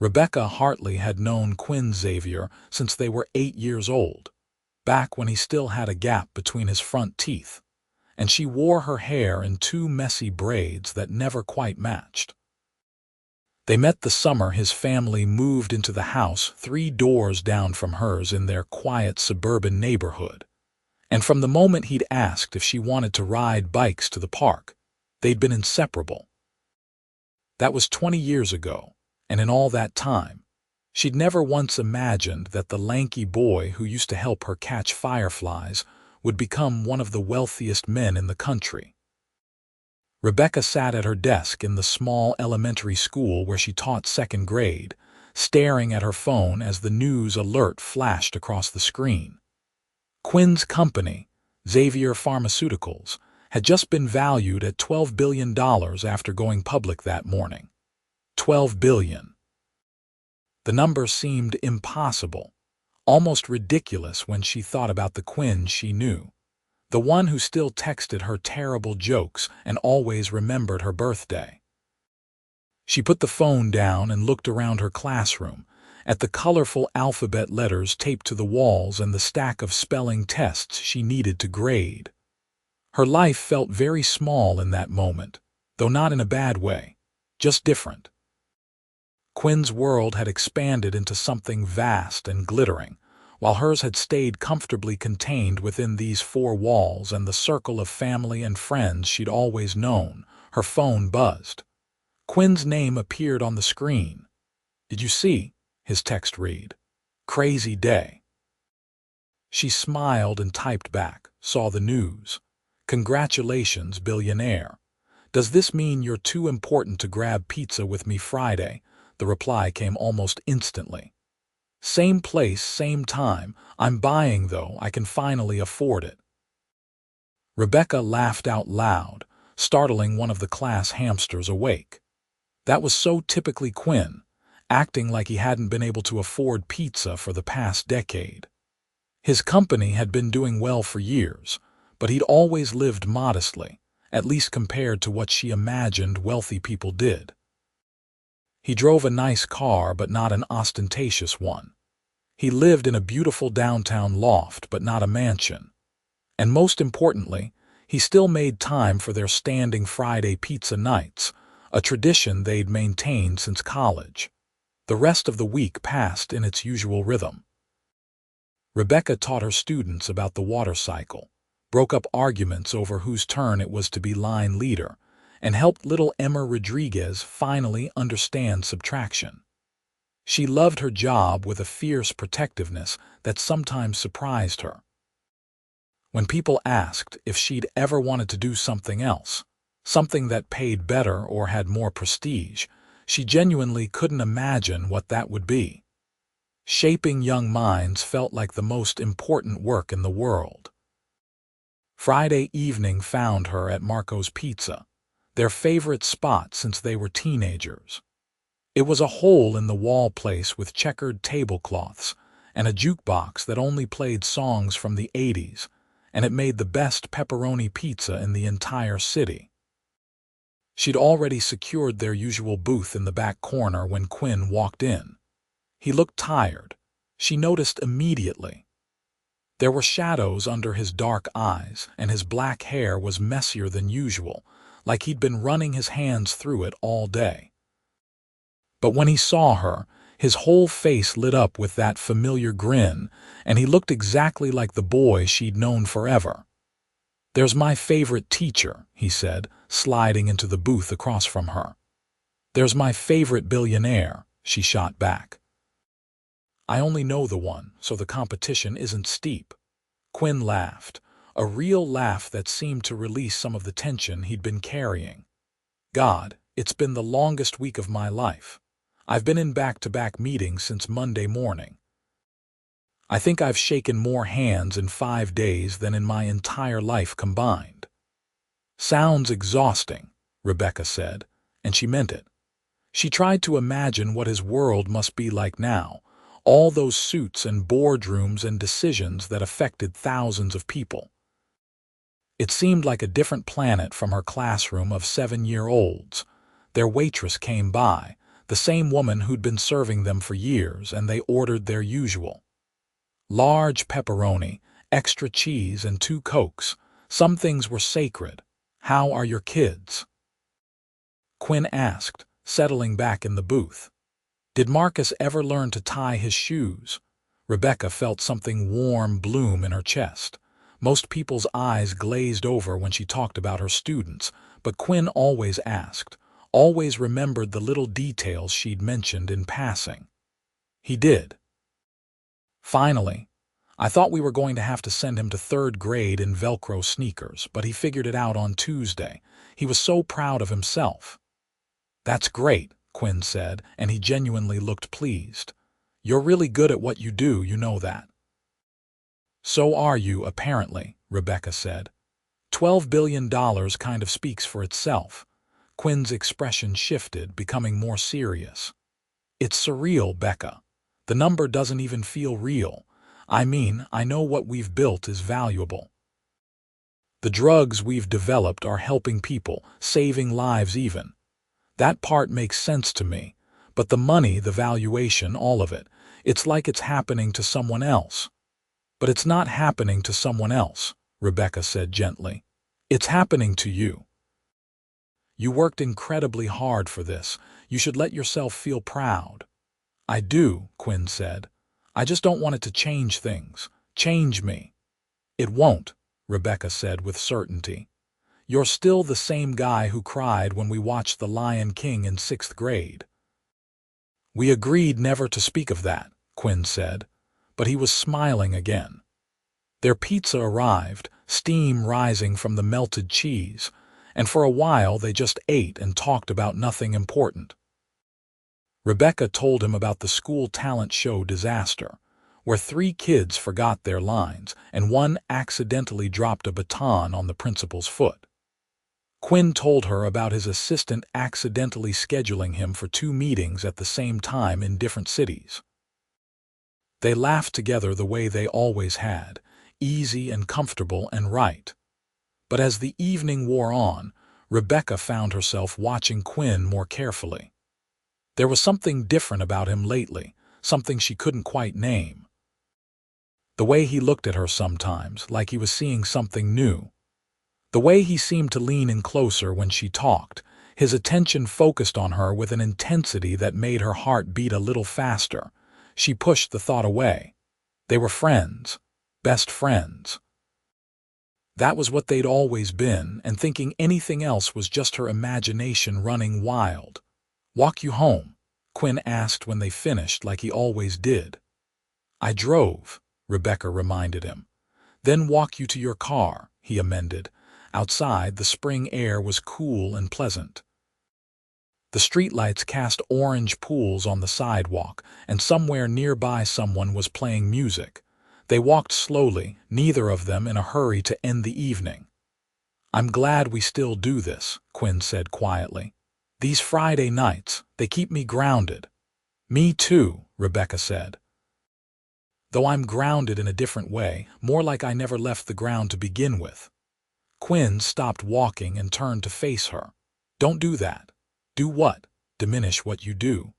Rebecca Hartley had known Quinn Xavier since they were 8 years old, back when he still had a gap between his front teeth, and she wore her hair in 2 messy braids that never quite matched. They met the summer his family moved into the house 3 doors down from hers in their quiet suburban neighborhood, and from the moment he'd asked if she wanted to ride bikes to the park, they'd been inseparable. That was 20 years ago, and in all that time, she'd never once imagined that the lanky boy who used to help her catch fireflies would become one of the wealthiest men in the country. Rebecca sat at her desk in the small elementary school where she taught 2nd grade, staring at her phone as the news alert flashed across the screen. Quinn's company, Xavier Pharmaceuticals, had just been valued at $12 billion after going public that morning. $12 billion. The number seemed impossible, almost ridiculous when she thought about the Quinn she knew, the one who still texted her terrible jokes and always remembered her birthday. She put the phone down and looked around her classroom, at the colorful alphabet letters taped to the walls and the stack of spelling tests she needed to grade. Her life felt very small in that moment, though not in a bad way, just different. Quinn's world had expanded into something vast and glittering, while hers had stayed comfortably contained within these 4 walls and the circle of family and friends she'd always known. Her phone buzzed. Quinn's name appeared on the screen. "Did you see?" his text read. "Crazy day." She smiled and typed back, "Saw the news. Congratulations, billionaire. Does this mean you're too important to grab pizza with me Friday?" The reply came almost instantly. "Same place, same time. I'm buying, though. I can finally afford it." Rebecca laughed out loud, startling one of the class hamsters awake. That was so typically Quinn, acting like he hadn't been able to afford pizza for the past decade. His company had been doing well for years, but he'd always lived modestly, at least compared to what she imagined wealthy people did. He drove a nice car, but not an ostentatious one. He lived in a beautiful downtown loft, but not a mansion. And most importantly, he still made time for their standing Friday pizza nights, a tradition they'd maintained since college. The rest of the week passed in its usual rhythm. Rebecca taught her students about the water cycle, broke up arguments over whose turn it was to be line leader, and helped little Emma Rodriguez finally understand subtraction. She loved her job with a fierce protectiveness that sometimes surprised her. When people asked if she'd ever wanted to do something else, something that paid better or had more prestige, she genuinely couldn't imagine what that would be. Shaping young minds felt like the most important work in the world. Friday evening found her at Marco's Pizza, their favorite spot since they were teenagers. It was a hole-in-the-wall place with checkered tablecloths and a jukebox that only played songs from the 80s, and it made the best pepperoni pizza in the entire city. She'd already secured their usual booth in the back corner when Quinn walked in. He looked tired. She noticed immediately. There were shadows under his dark eyes, and his black hair was messier than usual, like he'd been running his hands through it all day. But when he saw her, his whole face lit up with that familiar grin, and he looked exactly like the boy she'd known forever. "There's my favorite teacher," he said, sliding into the booth across from her. "There's my favorite billionaire," she shot back. "I only know the one, so the competition isn't steep." Quinn laughed, a real laugh that seemed to release some of the tension he'd been carrying. "God, it's been the longest week of my life. I've been in back-to-back meetings since Monday morning. I think I've shaken more hands in 5 days than in my entire life combined." "Sounds exhausting," Rebecca said, and she meant it. She tried to imagine what his world must be like now, all those suits and boardrooms and decisions that affected thousands of people. It seemed like a different planet from her classroom of 7-year-olds. Their waitress came by, the same woman who'd been serving them for years, and they ordered their usual. Large pepperoni, extra cheese, and 2 Cokes. Some things were sacred. "How are your kids?" Quinn asked, settling back in the booth. "Did Marcus ever learn to tie his shoes?" Rebecca felt something warm bloom in her chest. Most people's eyes glazed over when she talked about her students, but Quinn always asked, always remembered the little details she'd mentioned in passing. He did. "Finally. I thought we were going to have to send him to 3rd grade in Velcro sneakers, but he figured it out on Tuesday. He was so proud of himself." "That's great," Quinn said, and he genuinely looked pleased. "You're really good at what you do, you know that." "So are you, apparently," Rebecca said. $12 billion kind of speaks for itself." Quinn's expression shifted, becoming more serious. "It's surreal, Becca. The number doesn't even feel real. I mean, I know what we've built is valuable. The drugs we've developed are helping people, saving lives even. That part makes sense to me. But the money, the valuation, all of it, it's like it's happening to someone else." "But it's not happening to someone else," Rebecca said gently. "It's happening to you. You worked incredibly hard for this. You should let yourself feel proud." "I do," Quinn said. "I just don't want it to change things. Change me." "It won't," Rebecca said with certainty. "You're still the same guy who cried when we watched The Lion King in 6th grade." "We agreed never to speak of that," Quinn said, but he was smiling again. Their pizza arrived, steam rising from the melted cheese, and for a while they just ate and talked about nothing important. Rebecca told him about the school talent show disaster, where 3 kids forgot their lines and one accidentally dropped a baton on the principal's foot. Quinn told her about his assistant accidentally scheduling him for 2 meetings at the same time in different cities. They laughed together the way they always had, easy and comfortable and right. But as the evening wore on, Rebecca found herself watching Quinn more carefully. There was something different about him lately, something she couldn't quite name. The way he looked at her sometimes, like he was seeing something new. The way he seemed to lean in closer when she talked, his attention focused on her with an intensity that made her heart beat a little faster. She pushed the thought away. They were friends, best friends. That was what they'd always been, and thinking anything else was just her imagination running wild. "Walk you home?" Quinn asked when they finished, like he always did. "I drove," Rebecca reminded him. "Then walk you to your car," he amended. Outside, the spring air was cool and pleasant. The streetlights cast orange pools on the sidewalk, and somewhere nearby someone was playing music. They walked slowly, neither of them in a hurry to end the evening. "I'm glad we still do this," Quinn said quietly. "These Friday nights, they keep me grounded." "Me too," Rebecca said. "Though I'm grounded in a different way, more like I never left the ground to begin with." Quinn stopped walking and turned to face her. "Don't do that." "Do what?" "Diminish what you do.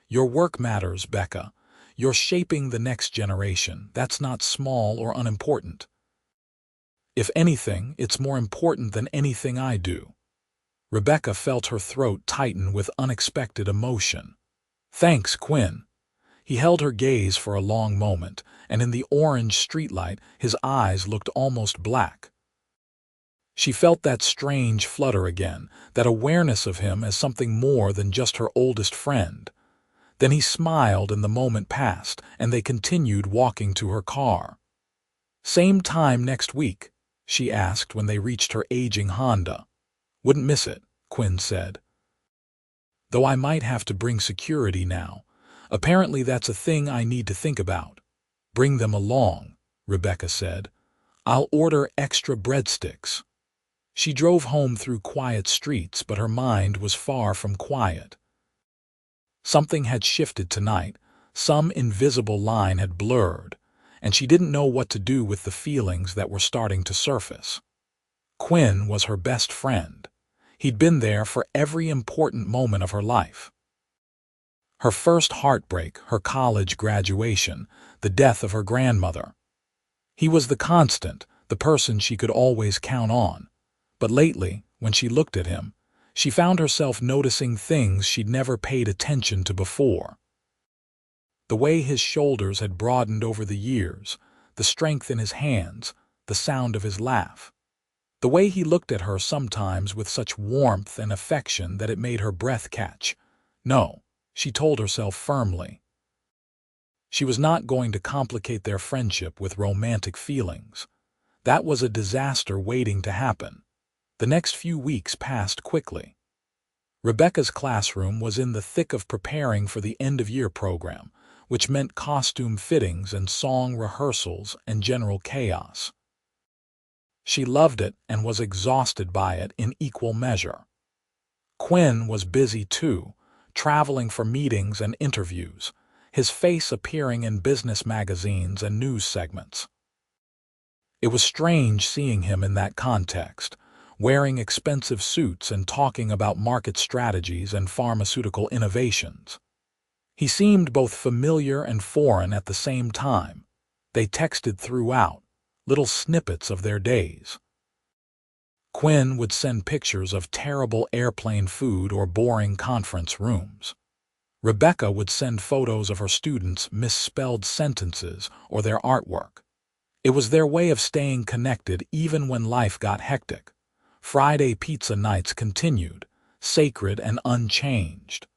Your work matters, Becca. You're shaping the next generation. That's not small or unimportant. If anything, it's more important than anything I do." Rebecca felt her throat tighten with unexpected emotion. "Thanks, Quinn." He held her gaze for a long moment, and in the orange streetlight his eyes looked almost black. She felt that strange flutter again, that awareness of him as something more than just her oldest friend. Then he smiled and the moment passed, and they continued walking to her car. "Same time next week?" she asked when they reached her aging Honda. "Wouldn't miss it," Quinn said. "Though I might have to bring security now. Apparently that's a thing I need to think about." "Bring them along," Rebecca said. "I'll order extra breadsticks." She drove home through quiet streets, but her mind was far from quiet. Something had shifted tonight, some invisible line had blurred, and she didn't know what to do with the feelings that were starting to surface. Quinn was her best friend. He'd been there for every important moment of her life. Her first heartbreak, her college graduation, the death of her grandmother. He was the constant, the person she could always count on. But lately, when she looked at him, she found herself noticing things she'd never paid attention to before. The way his shoulders had broadened over the years, the strength in his hands, the sound of his laugh. The way he looked at her sometimes with such warmth and affection that it made her breath catch. No, she told herself firmly. She was not going to complicate their friendship with romantic feelings. That was a disaster waiting to happen. The next few weeks passed quickly. Rebecca's classroom was in the thick of preparing for the end-of-year program, which meant costume fittings and song rehearsals and general chaos. She loved it and was exhausted by it in equal measure. Quinn was busy too, traveling for meetings and interviews, his face appearing in business magazines and news segments. It was strange seeing him in that context, wearing expensive suits and talking about market strategies and pharmaceutical innovations. He seemed both familiar and foreign at the same time. They texted throughout, little snippets of their days. Quinn would send pictures of terrible airplane food or boring conference rooms. Rebecca would send photos of her students' misspelled sentences or their artwork. It was their way of staying connected even when life got hectic. Friday pizza nights continued, sacred and unchanged.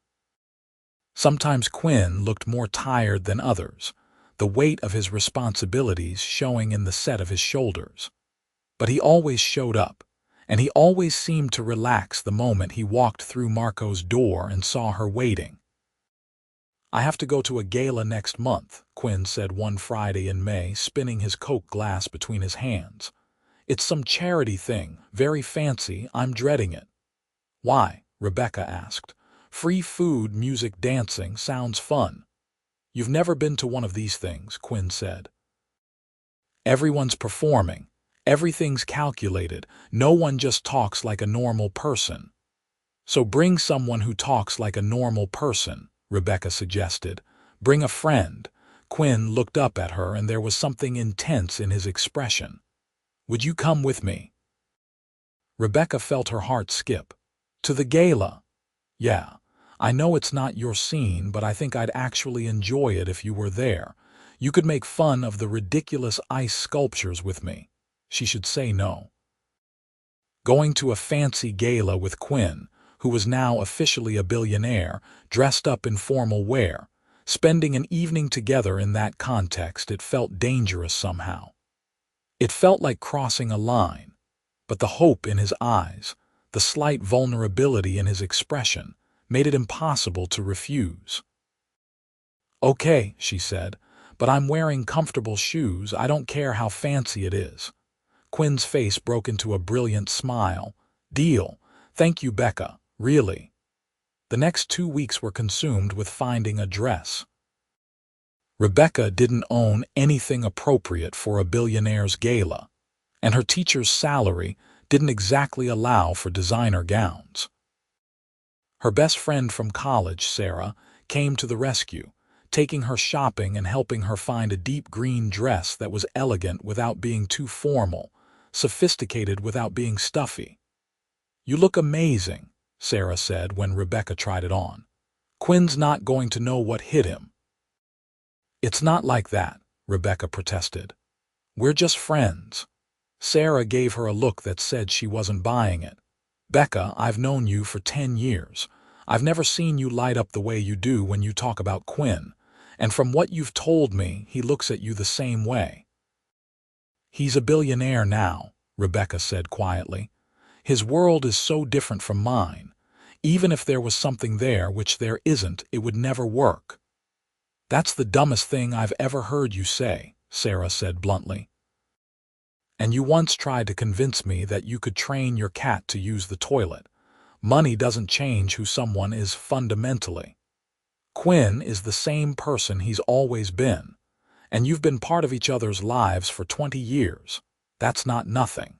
Sometimes Quinn looked more tired than others, the weight of his responsibilities showing in the set of his shoulders. But he always showed up, and he always seemed to relax the moment he walked through Marco's door and saw her waiting. "I have to go to a gala next month," Quinn said one Friday in May, spinning his Coke glass between his hands. "It's some charity thing, very fancy, I'm dreading it." "Why?" Rebecca asked. "Free food, music, dancing, sounds fun." "You've never been to one of these things," Quinn said. "Everyone's performing. Everything's calculated. No one just talks like a normal person." "So bring someone who talks like a normal person," Rebecca suggested. "Bring a friend." Quinn looked up at her and there was something intense in his expression. "Would you come with me?" Rebecca felt her heart skip. "To the gala?" "Yeah. I know it's not your scene, but I think I'd actually enjoy it if you were there. You could make fun of the ridiculous ice sculptures with me." She should say no. Going to a fancy gala with Quinn, who was now officially a billionaire, dressed up in formal wear, spending an evening together in that context, it felt dangerous somehow. It felt like crossing a line, but the hope in his eyes, the slight vulnerability in his expression, made it impossible to refuse. "Okay," she said, "but I'm wearing comfortable shoes. I don't care how fancy it is." Quinn's face broke into a brilliant smile. "Deal. Thank you, Becca. Really." The next 2 weeks were consumed with finding a dress. Rebecca didn't own anything appropriate for a billionaire's gala, and her teacher's salary didn't exactly allow for designer gowns. Her best friend from college, Sarah, came to the rescue, taking her shopping and helping her find a deep green dress that was elegant without being too formal, sophisticated without being stuffy. "You look amazing," Sarah said when Rebecca tried it on. "Quinn's not going to know what hit him." "It's not like that," Rebecca protested. "We're just friends." Sarah gave her a look that said she wasn't buying it. "Becca, I've known you for 10 years. I've never seen you light up the way you do when you talk about Quinn, and from what you've told me, he looks at you the same way." "He's a billionaire now," Rebecca said quietly. "His world is so different from mine. Even if there was something there which there isn't, it would never work." "That's the dumbest thing I've ever heard you say," Sarah said bluntly. "And you once tried to convince me that you could train your cat to use the toilet. Money doesn't change who someone is fundamentally. Quinn is the same person he's always been, and you've been part of each other's lives for 20 years. That's not nothing."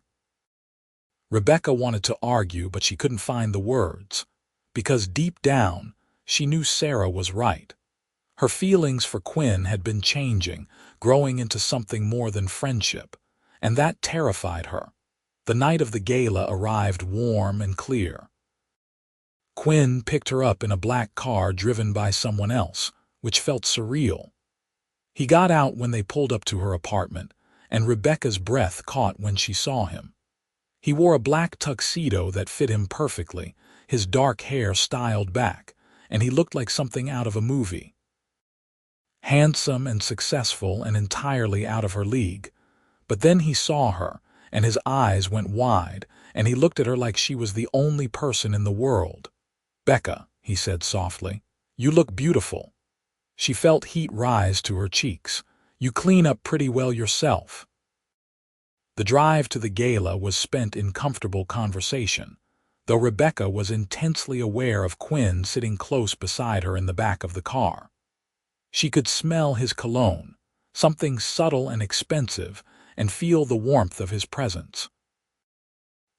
Rebecca wanted to argue, but she couldn't find the words, because deep down, She knew Sarah was right. Her feelings for Quinn had been changing, growing into something more than friendship, and that terrified her. The night of the gala arrived warm and clear. Quinn picked her up in a black car driven by someone else, which felt surreal. He got out when they pulled up to her apartment, and Rebecca's breath caught when she saw him. He wore a black tuxedo that fit him perfectly, his dark hair styled back, and he looked like something out of a movie. Handsome and successful and entirely out of her league. But then he saw her, and his eyes went wide, and he looked at her like she was the only person in the world. "Becca," he said softly, "you look beautiful." She felt heat rise to her cheeks. "You clean up pretty well yourself." The drive to the gala was spent in comfortable conversation, though Rebecca was intensely aware of Quinn sitting close beside her in the back of the car. She could smell his cologne, something subtle and expensive, and feel the warmth of his presence.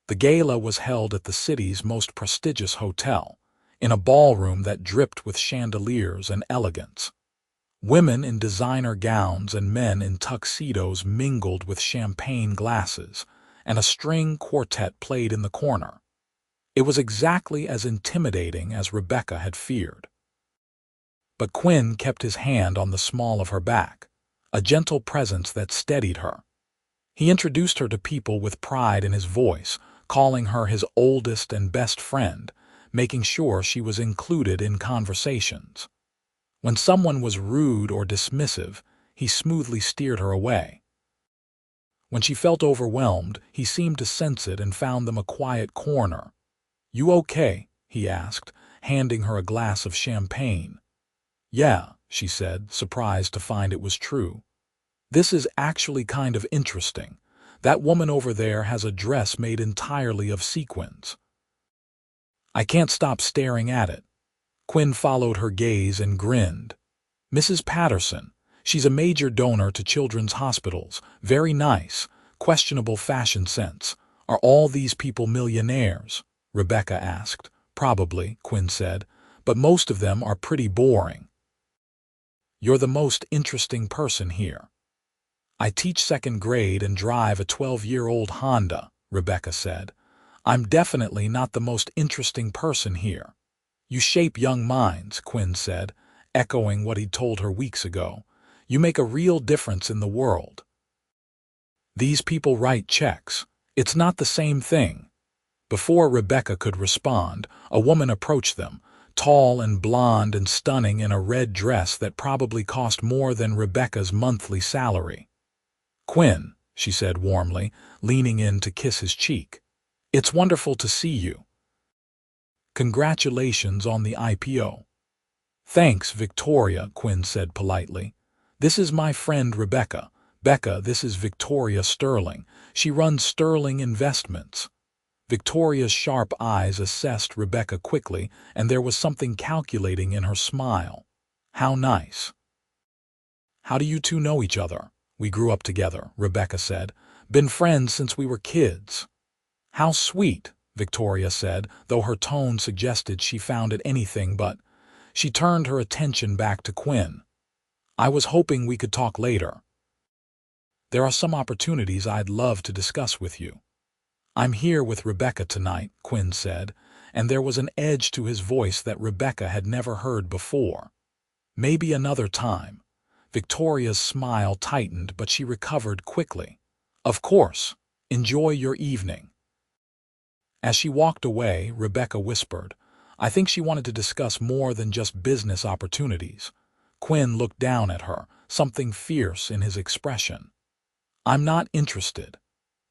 The gala was held at the city's most prestigious hotel, in a ballroom that dripped with chandeliers and elegance. Women in designer gowns and men in tuxedos mingled with champagne glasses, and a string quartet played in the corner. It was exactly as intimidating as Rebecca had feared. But Quinn kept his hand on the small of her back, a gentle presence that steadied her. He introduced her to people with pride in his voice, calling her his oldest and best friend, making sure she was included in conversations. When someone was rude or dismissive, he smoothly steered her away. When she felt overwhelmed, he seemed to sense it and found them a quiet corner. "You okay?" he asked, handing her a glass of champagne. "Yeah," she said, surprised to find it was true. "This is actually kind of interesting. That woman over there has a dress made entirely of sequins." I can't stop staring at it. Quinn followed her gaze and grinned. "Mrs. Patterson. She's a major donor to children's hospitals. Very nice. Questionable fashion sense. Are all these people millionaires?" Rebecca asked. "Probably," Quinn said, "but most of them are pretty boring." "You're the most interesting person here." "I teach second grade and drive a 12-year-old Honda," Rebecca said. "I'm definitely not the most interesting person here." "You shape young minds," Quinn said, echoing what he'd told her weeks ago. "You make a real difference in the world." "These people write checks. It's not the same thing." Before Rebecca could respond, a woman approached them, tall and blonde and stunning in a red dress that probably cost more than Rebecca's monthly salary. "Quinn," she said warmly, leaning in to kiss his cheek. "It's wonderful to see you. Congratulations on the IPO." "Thanks, Victoria," Quinn said politely. "This is my friend Rebecca. Becca, this is Victoria Sterling. She runs Sterling Investments." Victoria's sharp eyes assessed Rebecca quickly, and there was something calculating in her smile. "How nice." "How do you two know each other?" "We grew up together," Rebecca said. "Been friends since we were kids." "How sweet," Victoria said, though her tone suggested she found it anything but. She turned her attention back to Quinn. "I was hoping we could talk later. There are some opportunities I'd love to discuss with you." "I'm here with Rebecca tonight," Quinn said, and there was an edge to his voice that Rebecca had never heard before. "Maybe another time." Victoria's smile tightened, but she recovered quickly. "Of course. Enjoy your evening." As she walked away, Rebecca whispered, "I think she wanted to discuss more than just business opportunities." Quinn looked down at her, something fierce in his expression. "I'm not interested."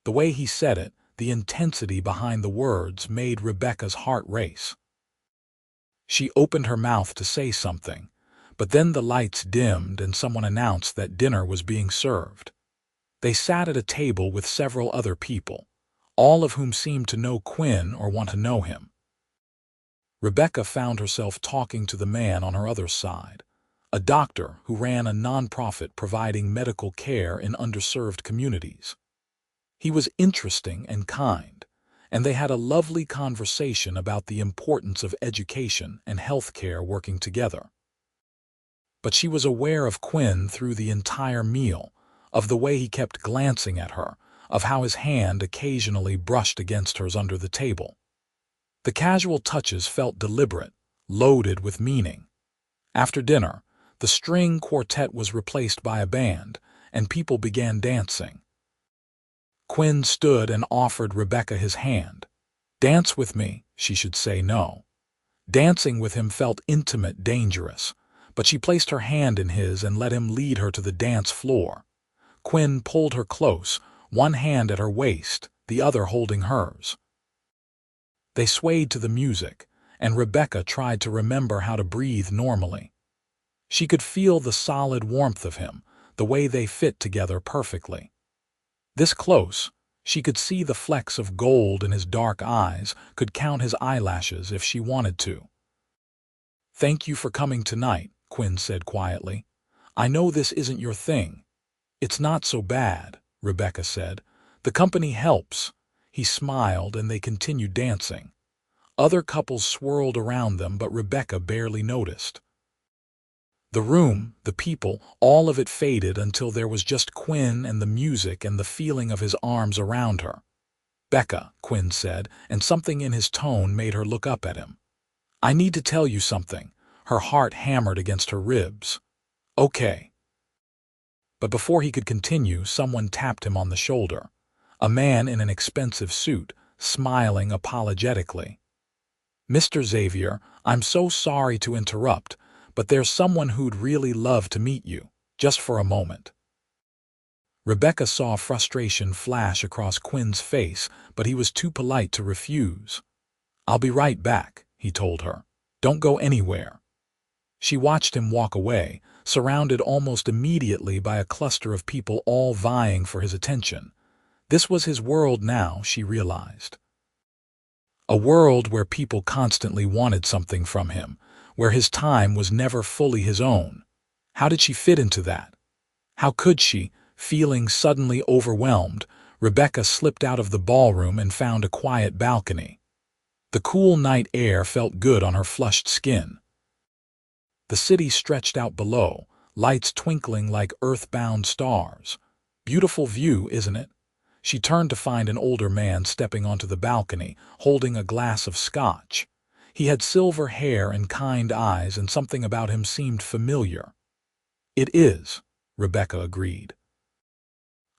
The way he said it, the intensity behind the words, made Rebecca's heart race. She opened her mouth to say something, but then the lights dimmed and someone announced that dinner was being served. They sat at a table with several other people, all of whom seemed to know Quinn or want to know him. Rebecca found herself talking to the man on her other side, a doctor who ran a nonprofit providing medical care in underserved communities. He was interesting and kind, and they had a lovely conversation about the importance of education and healthcare working together. But she was aware of Quinn through the entire meal, of the way he kept glancing at her, of how his hand occasionally brushed against hers under the table. The casual touches felt deliberate, loaded with meaning. After dinner, the string quartet was replaced by a band, and people began dancing. Quinn stood and offered Rebecca his hand. "Dance with me," she should say no. Dancing with him felt intimate, dangerous, but she placed her hand in his and let him lead her to the dance floor. Quinn pulled her close, one hand at her waist, the other holding hers. They swayed to the music, and Rebecca tried to remember how to breathe normally. She could feel the solid warmth of him, the way they fit together perfectly. This close, she could see the flecks of gold in his dark eyes, could count his eyelashes if she wanted to. "Thank you for coming tonight," Quinn said quietly. "I know this isn't your thing." "It's not so bad," Rebecca said. "The company helps." He smiled and they continued dancing. Other couples swirled around them, but Rebecca barely noticed. The room, the people, all of it faded until there was just Quinn and the music and the feeling of his arms around her. "Becca," Quinn said, and something in his tone made her look up at him. "I need to tell you something." Her heart hammered against her ribs. "Okay." But before he could continue, someone tapped him on the shoulder. A man in an expensive suit, smiling apologetically. "Mr. Xavier, I'm so sorry to interrupt, but there's someone who'd really love to meet you, just for a moment." Rebecca saw frustration flash across Quinn's face, but he was too polite to refuse. "I'll be right back," he told her. "Don't go anywhere." She watched him walk away, surrounded almost immediately by a cluster of people all vying for his attention. This was his world now, she realized. A world where people constantly wanted something from him, where his time was never fully his own. How did she fit into that? How could she? Feeling suddenly overwhelmed, Rebecca slipped out of the ballroom and found a quiet balcony. The cool night air felt good on her flushed skin. The city stretched out below, lights twinkling like earthbound stars. Beautiful view, isn't it? She turned to find an older man stepping onto the balcony, holding a glass of scotch. He had silver hair and kind eyes, and something about him seemed familiar. "It is," Rebecca agreed.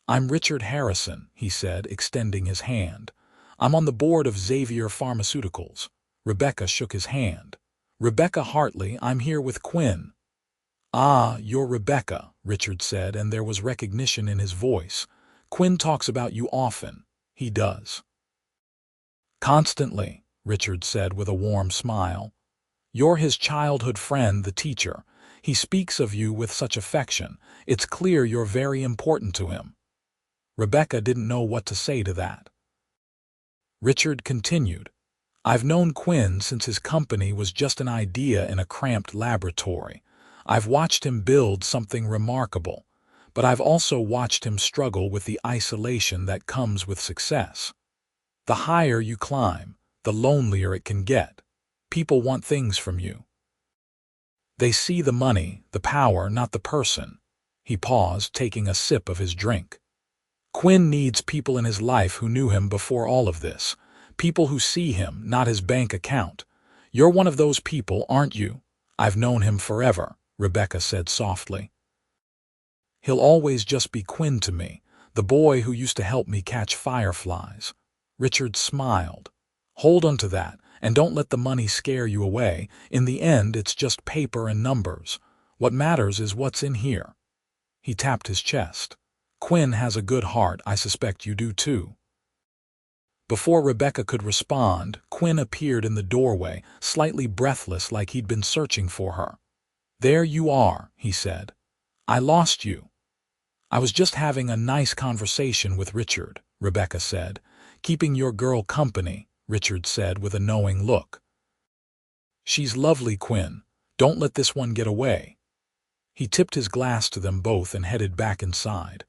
"I'm Richard Harrison," he said, extending his hand. "I'm on the board of Xavier Pharmaceuticals." Rebecca shook his hand. "Rebecca Hartley, I'm here with Quinn." "Ah, you're Rebecca," Richard said, and there was recognition in his voice. "Quinn talks about you often." "He does." "Constantly," Richard said with a warm smile. "You're his childhood friend, the teacher. He speaks of you with such affection. It's clear you're very important to him." Rebecca didn't know what to say to that. Richard continued, "I've known Quinn since his company was just an idea in a cramped laboratory. I've watched him build something remarkable, but I've also watched him struggle with the isolation that comes with success. The higher you climb, the lonelier it can get. People want things from you. They see the money, the power, not the person." He paused, taking a sip of his drink. "Quinn needs people in his life who knew him before all of this. People who see him, not his bank account. You're one of those people, aren't you?" "I've known him forever," Rebecca said softly. "He'll always just be Quinn to me, the boy who used to help me catch fireflies." Richard smiled. "Hold on to that, and don't let the money scare you away. In the end, it's just paper and numbers. What matters is what's in here." He tapped his chest. "Quinn has a good heart. I suspect you do too." Before Rebecca could respond, Quinn appeared in the doorway, slightly breathless, like he'd been searching for her. "There you are," he said. "I lost you." "I was just having a nice conversation with Richard," Rebecca said. "Keeping your girl company," Richard said with a knowing look. "She's lovely, Quinn. Don't let this one get away." He tipped his glass to them both and headed back inside.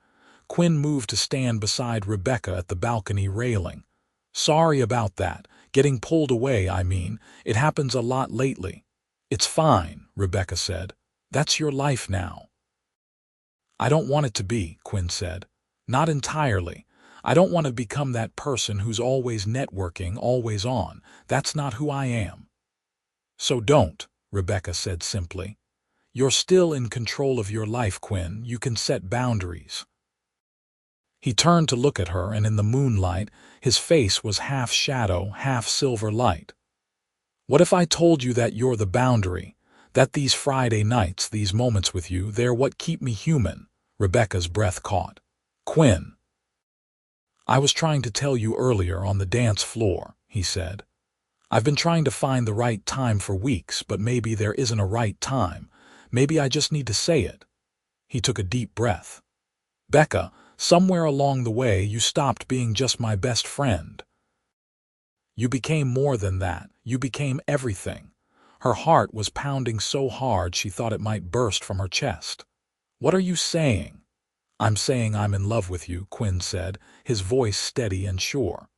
Quinn moved to stand beside Rebecca at the balcony railing. Sorry about that. Getting pulled away, I mean. It happens a lot lately. It's fine, Rebecca said. That's your life now. I don't want it to be, Quinn said. Not entirely. I don't want to become that person who's always networking, always on. That's not who I am. So don't, Rebecca said simply. You're still in control of your life, Quinn. You can set boundaries. He turned to look at her, and in the moonlight, his face was half shadow, half silver light. What if I told you that you're the boundary? That these Friday nights, these moments with you, they're what keep me human? Rebecca's breath caught. Quinn. I was trying to tell you earlier on the dance floor, he said. I've been trying to find the right time for weeks, but maybe there isn't a right time. Maybe I just need to say it. He took a deep breath. Becca, somewhere along the way you stopped being just my best friend. You became more than that. You became everything. Her heart was pounding so hard she thought it might burst from her chest. What are you saying? I'm saying I'm in love with you, Quinn said, his voice steady and sure.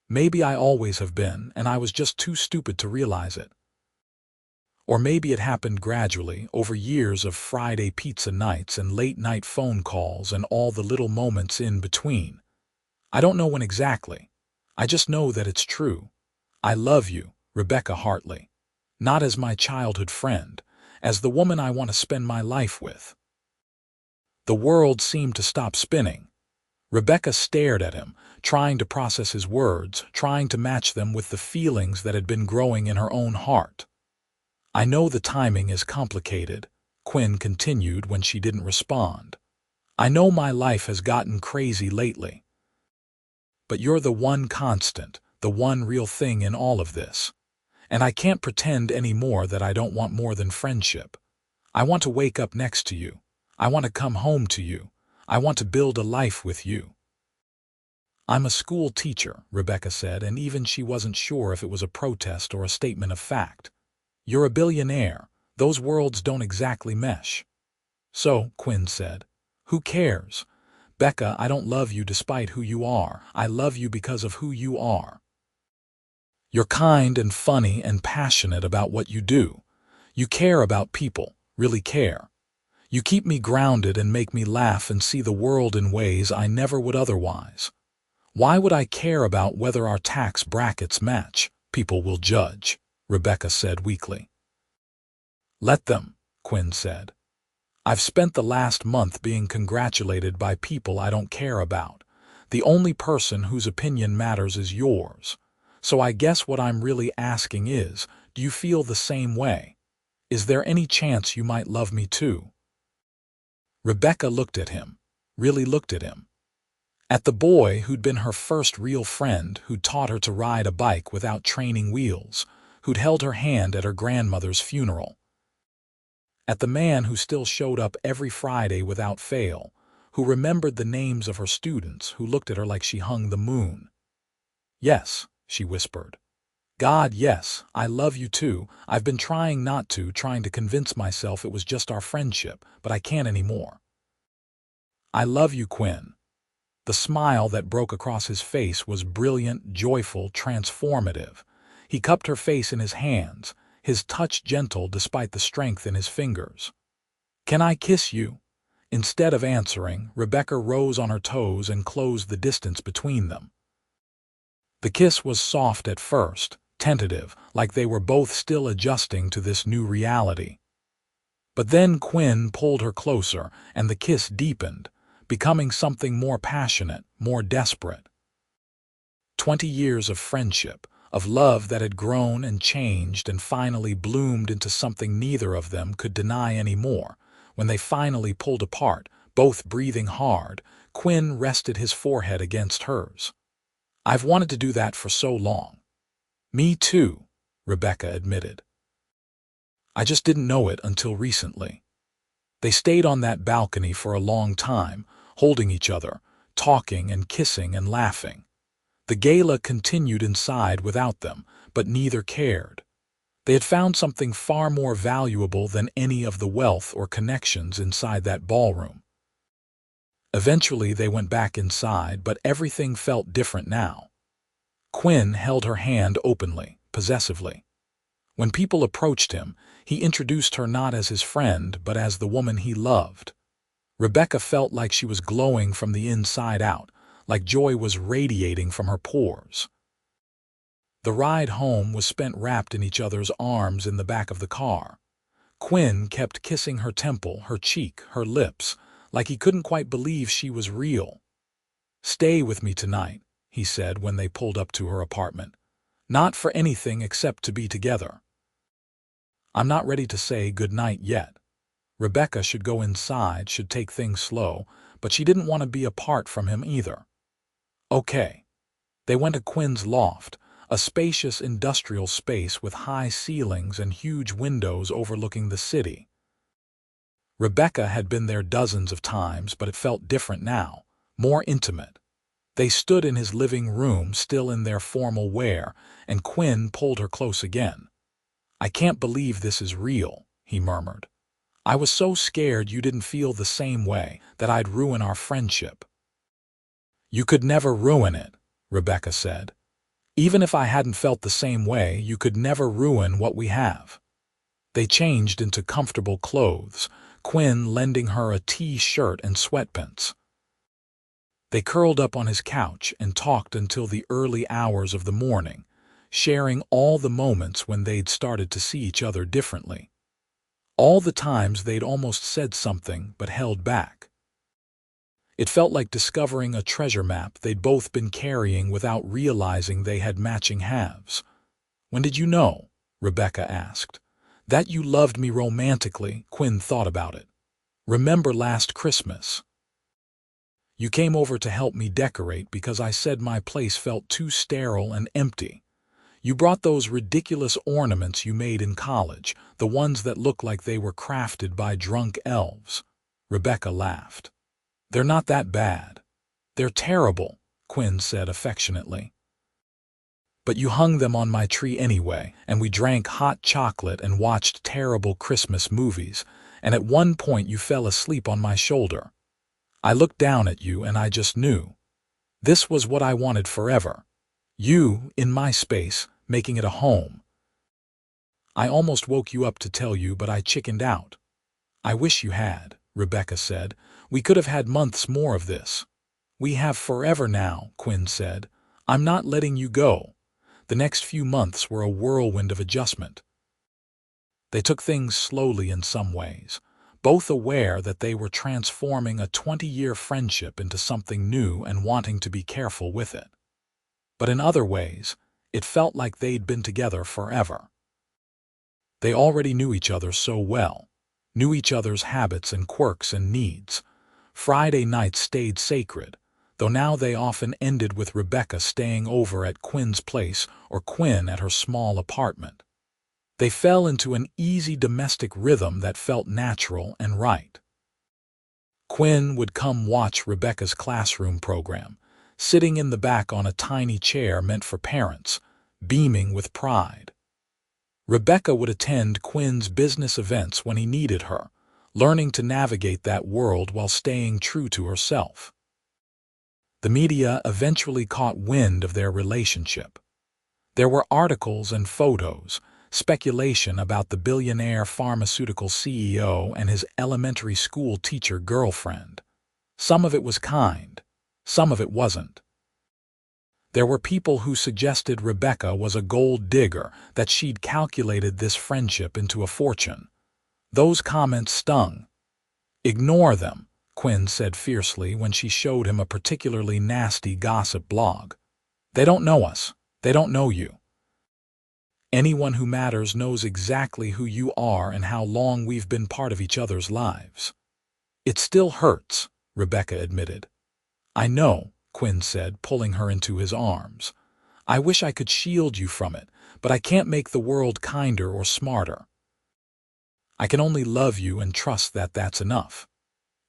Maybe I always have been, and I was just too stupid to realize it. Or maybe it happened gradually, over years of Friday pizza nights and late-night phone calls and all the little moments in between. I don't know when exactly. I just know that it's true. I love you, Rebecca Hartley. Not as my childhood friend, as the woman I want to spend my life with. The world seemed to stop spinning. Rebecca stared at him, trying to process his words, trying to match them with the feelings that had been growing in her own heart. I know the timing is complicated, Quinn continued when she didn't respond. I know my life has gotten crazy lately. But you're the one constant, the one real thing in all of this. And I can't pretend anymore that I don't want more than friendship. I want to wake up next to you. I want to come home to you. I want to build a life with you. I'm a school teacher, Rebecca said, and even she wasn't sure if it was a protest or a statement of fact. You're a billionaire. Those worlds don't exactly mesh. So, Quinn said, who cares? Becca, I don't love you despite who you are. I love you because of who you are. You're kind and funny and passionate about what you do. You care about people, really care. You keep me grounded and make me laugh and see the world in ways I never would otherwise. Why would I care about whether our tax brackets match? People will judge, Rebecca said weakly. Let them, Quinn said. I've spent the last month being congratulated by people I don't care about. The only person whose opinion matters is yours. So I guess what I'm really asking is, do you feel the same way? Is there any chance you might love me too? Rebecca looked at him, really looked at him. At the boy who'd been her first real friend, who'd taught her to ride a bike without training wheels, who'd held her hand at her grandmother's funeral. At the man who still showed up every Friday without fail, who remembered the names of her students, who looked at her like she hung the moon. Yes, she whispered. God, yes, I love you too. I've been trying not to, trying to convince myself it was just our friendship, but I can't anymore. I love you, Quinn. The smile that broke across his face was brilliant, joyful, transformative. He cupped her face in his hands, his touch gentle despite the strength in his fingers. Can I kiss you? Instead of answering, Rebecca rose on her toes and closed the distance between them. The kiss was soft at first, tentative, like they were both still adjusting to this new reality. But then Quinn pulled her closer, and the kiss deepened, becoming something more passionate, more desperate. 20 years of friendship, of love that had grown and changed and finally bloomed into something neither of them could deny anymore. When they finally pulled apart, both breathing hard, Quinn rested his forehead against hers. I've wanted to do that for so long. Me too, Rebecca admitted. I just didn't know it until recently. They stayed on that balcony for a long time, holding each other, talking and kissing and laughing. The gala continued inside without them, but neither cared. They had found something far more valuable than any of the wealth or connections inside that ballroom. Eventually they went back inside, but everything felt different now. Quinn held her hand openly, possessively. When people approached him, he introduced her not as his friend, but as the woman he loved. Rebecca felt like she was glowing from the inside out, like joy was radiating from her pores. The ride home was spent wrapped in each other's arms in the back of the car. Quinn kept kissing her temple, her cheek, her lips, like he couldn't quite believe she was real. "Stay with me tonight," he said when they pulled up to her apartment. "Not for anything except to be together." "I'm not ready to say good night yet." Rebecca should go inside, should take things slow, but she didn't want to be apart from him either. "Okay." They went to Quinn's loft, a spacious industrial space with high ceilings and huge windows overlooking the city. Rebecca had been there dozens of times, but it felt different now, more intimate. They stood in his living room, still in their formal wear, and Quinn pulled her close again. "I can't believe this is real," he murmured. "I was so scared you didn't feel the same way, that I'd ruin our friendship." "You could never ruin it," Rebecca said. "Even if I hadn't felt the same way, you could never ruin what we have." They changed into comfortable clothes, Quinn lending her a t-shirt and sweatpants. They curled up on his couch and talked until the early hours of the morning, sharing all the moments when they'd started to see each other differently. All the times they'd almost said something but held back. It felt like discovering a treasure map they'd both been carrying without realizing they had matching halves. "When did you know?" Rebecca asked. "That you loved me romantically," Quinn thought about it. "Remember last Christmas? You came over to help me decorate because I said my place felt too sterile and empty. You brought those ridiculous ornaments you made in college, the ones that look like they were crafted by drunk elves." Rebecca laughed. "They're not that bad." "They're terrible," Quinn said affectionately. "But you hung them on my tree anyway, and we drank hot chocolate and watched terrible Christmas movies, and at one point you fell asleep on my shoulder. I looked down at you and I just knew. This was what I wanted forever. You, in my space, making it a home. I almost woke you up to tell you, but I chickened out." "I wish you had," Rebecca said. "We could have had months more of this." "We have forever now," Quinn said. "I'm not letting you go." The next few months were a whirlwind of adjustment. They took things slowly in some ways, both aware that they were transforming a 20-year friendship into something new and wanting to be careful with it. But in other ways, it felt like they'd been together forever. They already knew each other so well, knew each other's habits and quirks and needs. Friday nights stayed sacred, though now they often ended with Rebecca staying over at Quinn's place or Quinn at her small apartment. They fell into an easy domestic rhythm that felt natural and right. Quinn would come watch Rebecca's classroom program, sitting in the back on a tiny chair meant for parents, beaming with pride. Rebecca would attend Quinn's business events when he needed her, learning to navigate that world while staying true to herself. The media eventually caught wind of their relationship. There were articles and photos, speculation about the billionaire pharmaceutical CEO and his elementary school teacher girlfriend. Some of it was kind, some of it wasn't. There were people who suggested Rebecca was a gold digger, that she'd calculated this friendship into a fortune. Those comments stung. "Ignore them," Quinn said fiercely when she showed him a particularly nasty gossip blog. "They don't know us. They don't know you. Anyone who matters knows exactly who you are and how long we've been part of each other's lives." "It still hurts," Rebecca admitted. "I know," Quinn said, pulling her into his arms. "I wish I could shield you from it, but I can't make the world kinder or smarter. I can only love you and trust that that's enough."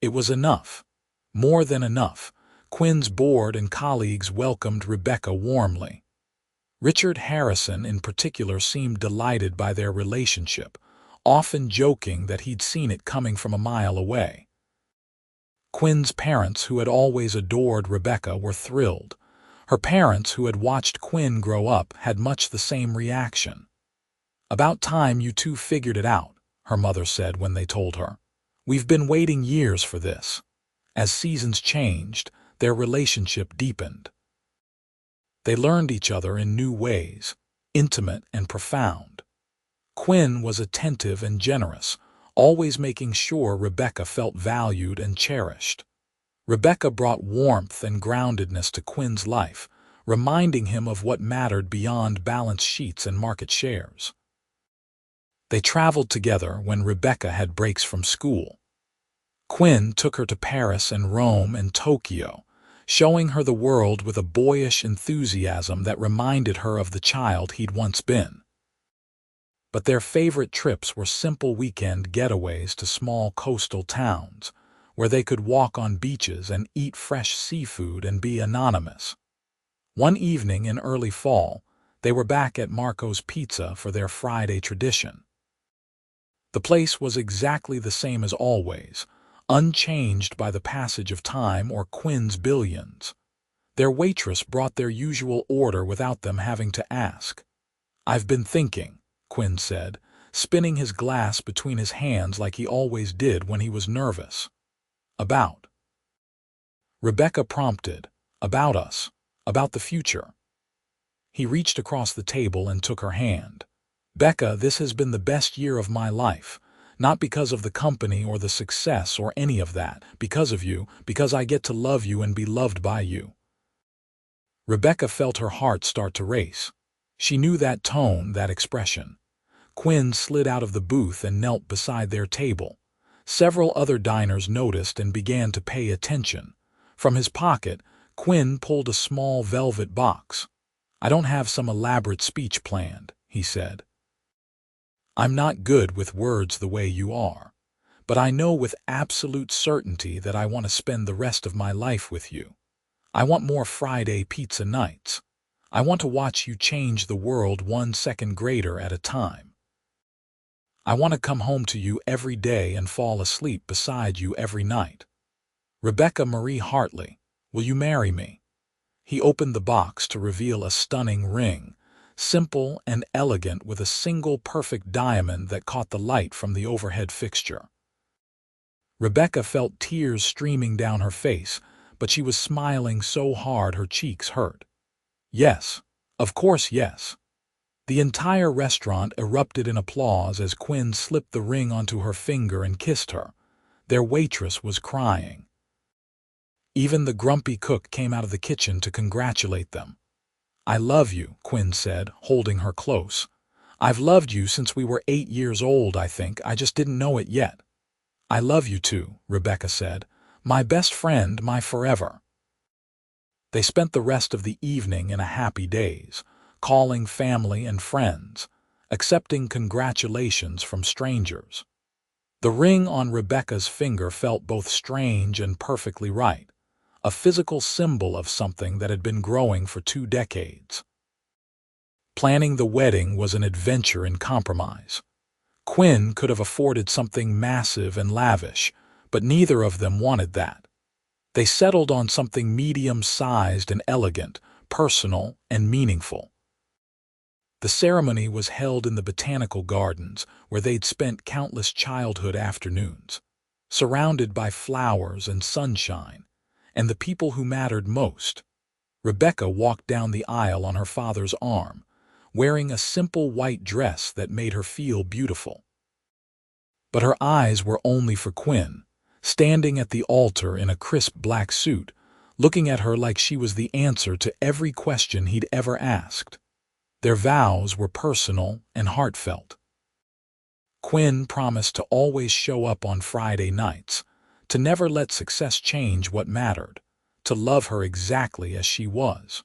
It was enough. More than enough. Quinn's board and colleagues welcomed Rebecca warmly. Richard Harrison in particular seemed delighted by their relationship, often joking that he'd seen it coming from a mile away. Quinn's parents, who had always adored Rebecca, were thrilled. Her parents, who had watched Quinn grow up, had much the same reaction. "About time you two figured it out," her mother said when they told her. "We've been waiting years for this." As seasons changed, their relationship deepened. They learned each other in new ways, intimate and profound. Quinn was attentive and generous, always making sure Rebecca felt valued and cherished. Rebecca brought warmth and groundedness to Quinn's life, reminding him of what mattered beyond balance sheets and market shares. They traveled together when Rebecca had breaks from school. Quinn took her to Paris and Rome and Tokyo, showing her the world with a boyish enthusiasm that reminded her of the child he'd once been. But their favorite trips were simple weekend getaways to small coastal towns, where they could walk on beaches and eat fresh seafood and be anonymous. One evening in early fall, they were back at Marco's Pizza for their Friday tradition. The place was exactly the same as always, unchanged by the passage of time or Quinn's billions. Their waitress brought their usual order without them having to ask. "I've been thinking," Quinn said, spinning his glass between his hands like he always did when he was nervous. "About?" Rebecca prompted. "About us. About the future." He reached across the table and took her hand. "Becca, this has been the best year of my life. Not because of the company or the success or any of that. Because of you, because I get to love you and be loved by you." Rebecca felt her heart start to race. She knew that tone, that expression. Quinn slid out of the booth and knelt beside their table. Several other diners noticed and began to pay attention. From his pocket, Quinn pulled a small velvet box. "I don't have some elaborate speech planned," he said. "I'm not good with words the way you are, but I know with absolute certainty that I want to spend the rest of my life with you. I want more Friday pizza nights. I want to watch you change the world 1 second greater at a time. I want to come home to you every day and fall asleep beside you every night. Rebecca Marie Hartley, will you marry me?" He opened the box to reveal a stunning ring, simple and elegant, with a single perfect diamond that caught the light from the overhead fixture. Rebecca felt tears streaming down her face, but she was smiling so hard her cheeks hurt. "Yes, of course yes." The entire restaurant erupted in applause as Quinn slipped the ring onto her finger and kissed her. Their waitress was crying. Even the grumpy cook came out of the kitchen to congratulate them. "I love you," Quinn said, holding her close. "I've loved you since we were 8 years old, I think. I just didn't know it yet." "I love you too," Rebecca said. "My best friend, my forever." They spent the rest of the evening in a happy daze, calling family and friends, accepting congratulations from strangers. The ring on Rebecca's finger felt both strange and perfectly right, a physical symbol of something that had been growing for 2 decades. Planning the wedding was an adventure in compromise. Quinn could have afforded something massive and lavish, but neither of them wanted that. They settled on something medium-sized and elegant, personal and meaningful. The ceremony was held in the botanical gardens, where they'd spent countless childhood afternoons, surrounded by flowers and sunshine, and the people who mattered most. Rebecca walked down the aisle on her father's arm, wearing a simple white dress that made her feel beautiful. But her eyes were only for Quinn, standing at the altar in a crisp black suit, looking at her like she was the answer to every question he'd ever asked. Their vows were personal and heartfelt. Quinn promised to always show up on Friday nights, to never let success change what mattered, to love her exactly as she was.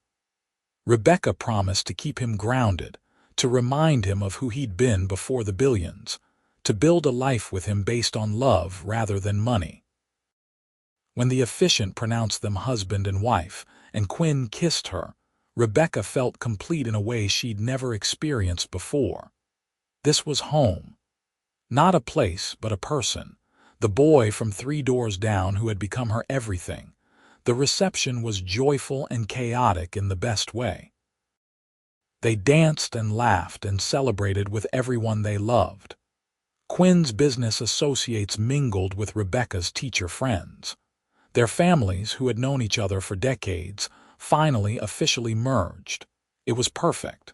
Rebecca promised to keep him grounded, to remind him of who he'd been before the billions, to build a life with him based on love rather than money. When the officiant pronounced them husband and wife, and Quinn kissed her, Rebecca felt complete in a way she'd never experienced before. This was home. Not a place, but a person. The boy from 3 doors down who had become her everything. The reception was joyful and chaotic in the best way. They danced and laughed and celebrated with everyone they loved. Quinn's business associates mingled with Rebecca's teacher friends. Their families, who had known each other for decades, finally officially merged. It was perfect.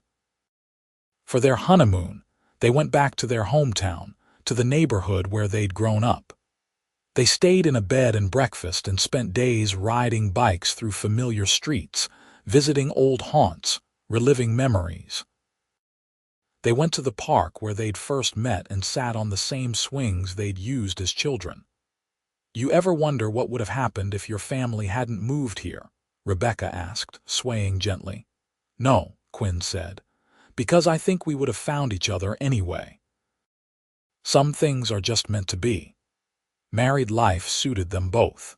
For their honeymoon, they went back to their hometown, to the neighborhood where they'd grown up. They stayed in a bed and breakfast and spent days riding bikes through familiar streets, visiting old haunts, reliving memories. They went to the park where they'd first met and sat on the same swings they'd used as children. "You ever wonder what would have happened if your family hadn't moved here?" Rebecca asked, swaying gently. "No," Quinn said, "because I think we would have found each other anyway. Some things are just meant to be." Married life suited them both.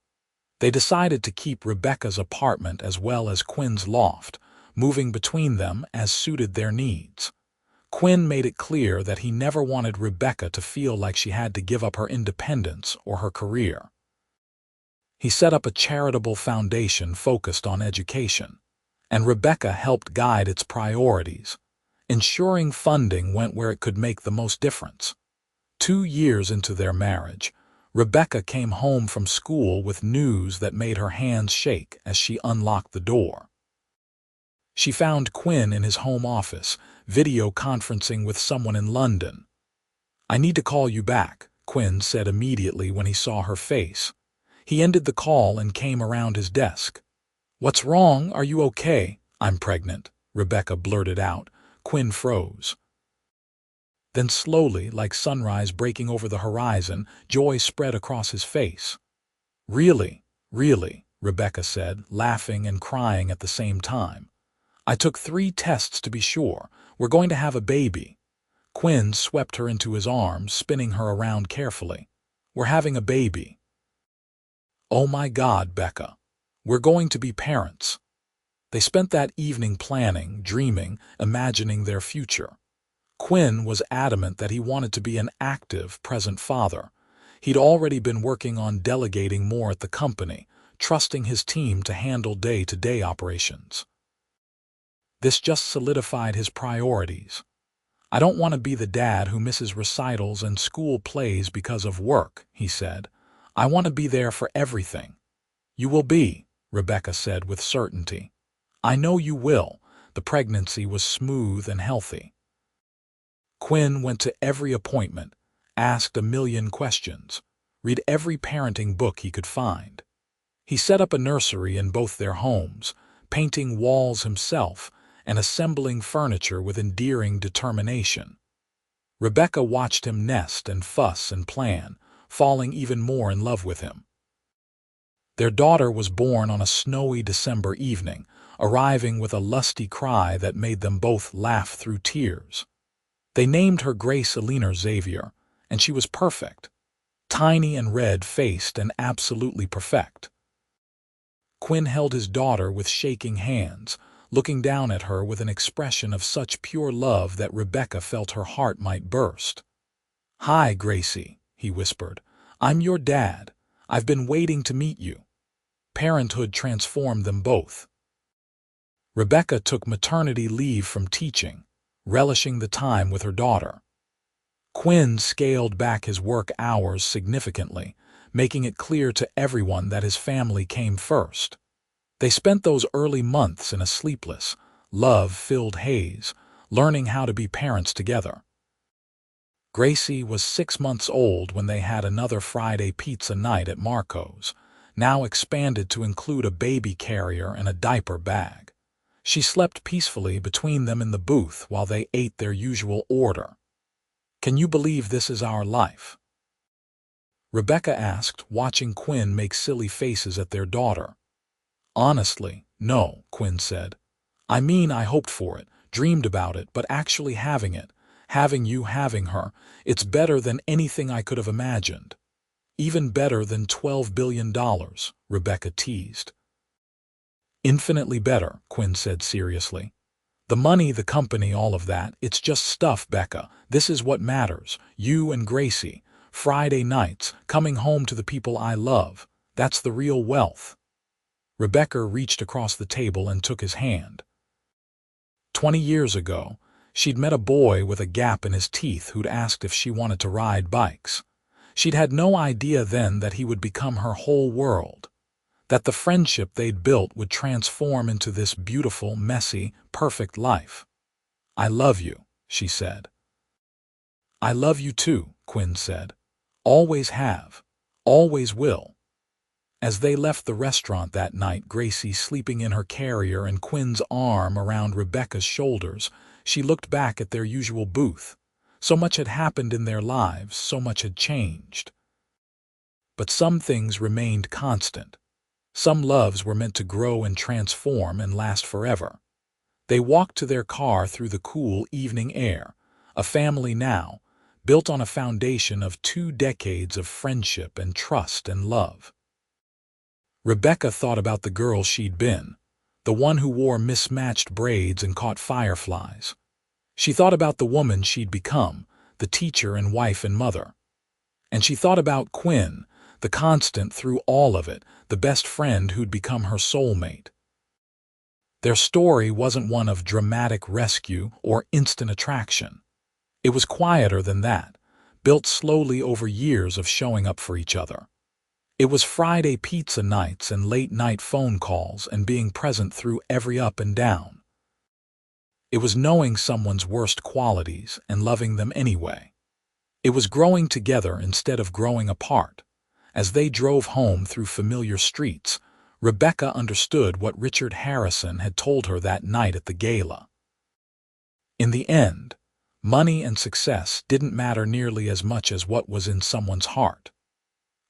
They decided to keep Rebecca's apartment as well as Quinn's loft, moving between them as suited their needs. Quinn made it clear that he never wanted Rebecca to feel like she had to give up her independence or her career. He set up a charitable foundation focused on education, and Rebecca helped guide its priorities, ensuring funding went where it could make the most difference. 2 years into their marriage, Rebecca came home from school with news that made her hands shake as she unlocked the door. She found Quinn in his home office, video conferencing with someone in London. "I need to call you back," Quinn said immediately when he saw her face. He ended the call and came around his desk. "What's wrong? Are you okay?" "I'm pregnant," Rebecca blurted out. Quinn froze. Then slowly, like sunrise breaking over the horizon, joy spread across his face. "Really, really," Rebecca said, laughing and crying at the same time. "I took 3 tests to be sure. We're going to have a baby." Quinn swept her into his arms, spinning her around carefully. "We're having a baby." "Oh my God, Becca. We're going to be parents." They spent that evening planning, dreaming, imagining their future. Quinn was adamant that he wanted to be an active, present father. He'd already been working on delegating more at the company, trusting his team to handle day-to-day operations. This just solidified his priorities. "I don't want to be the dad who misses recitals and school plays because of work," he said. "I want to be there for everything." "You will be," Rebecca said with certainty. "I know you will." The pregnancy was smooth and healthy. Quinn went to every appointment, asked a million questions, read every parenting book he could find. He set up a nursery in both their homes, painting walls himself and assembling furniture with endearing determination. Rebecca watched him nest and fuss and plan, falling even more in love with him. Their daughter was born on a snowy December evening, arriving with a lusty cry that made them both laugh through tears. They named her Grace Eleanor Xavier, and she was perfect. Tiny and red-faced and absolutely perfect. Quinn held his daughter with shaking hands, looking down at her with an expression of such pure love that Rebecca felt her heart might burst. "Hi, Gracie," he whispered. "I'm your dad. I've been waiting to meet you." Parenthood transformed them both. Rebecca took maternity leave from teaching, relishing the time with her daughter. Quinn scaled back his work hours significantly, making it clear to everyone that his family came first. They spent those early months in a sleepless, love-filled haze, learning how to be parents together. Gracie was 6 months old when they had another Friday pizza night at Marco's, now expanded to include a baby carrier and a diaper bag. She slept peacefully between them in the booth while they ate their usual order. "Can you believe this is our life?" Rebecca asked, watching Quinn make silly faces at their daughter. "Honestly, no," Quinn said. "I mean, I hoped for it, dreamed about it, but actually having it, having you, having her, it's better than anything I could have imagined. Even better than $12 billion, Rebecca teased. "Infinitely better," Quinn said seriously. "The money, the company, all of that, it's just stuff, Becca. This is what matters. You and Gracie. Friday nights, coming home to the people I love. That's the real wealth." Rebecca reached across the table and took his hand. 20 years ago, she'd met a boy with a gap in his teeth who'd asked if she wanted to ride bikes. She'd had no idea then that he would become her whole world, that the friendship they'd built would transform into this beautiful, messy, perfect life. "I love you," she said. "I love you too," Quinn said. "Always have. Always will." As they left the restaurant that night, Gracie sleeping in her carrier and Quinn's arm around Rebecca's shoulders, she looked back at their usual booth. So much had happened in their lives, so much had changed. But some things remained constant. Some loves were meant to grow and transform and last forever. They walked to their car through the cool evening air, a family now, built on a foundation of 2 decades of friendship and trust and love. Rebecca thought about the girl she'd been, the one who wore mismatched braids and caught fireflies. She thought about the woman she'd become, the teacher and wife and mother. And she thought about Quinn, the constant through all of it, the best friend who'd become her soulmate. Their story wasn't one of dramatic rescue or instant attraction. It was quieter than that, built slowly over years of showing up for each other. It was Friday pizza nights and late-night phone calls and being present through every up and down. It was knowing someone's worst qualities and loving them anyway. It was growing together instead of growing apart. As they drove home through familiar streets, Rebecca understood what Richard Harrison had told her that night at the gala. In the end, money and success didn't matter nearly as much as what was in someone's heart.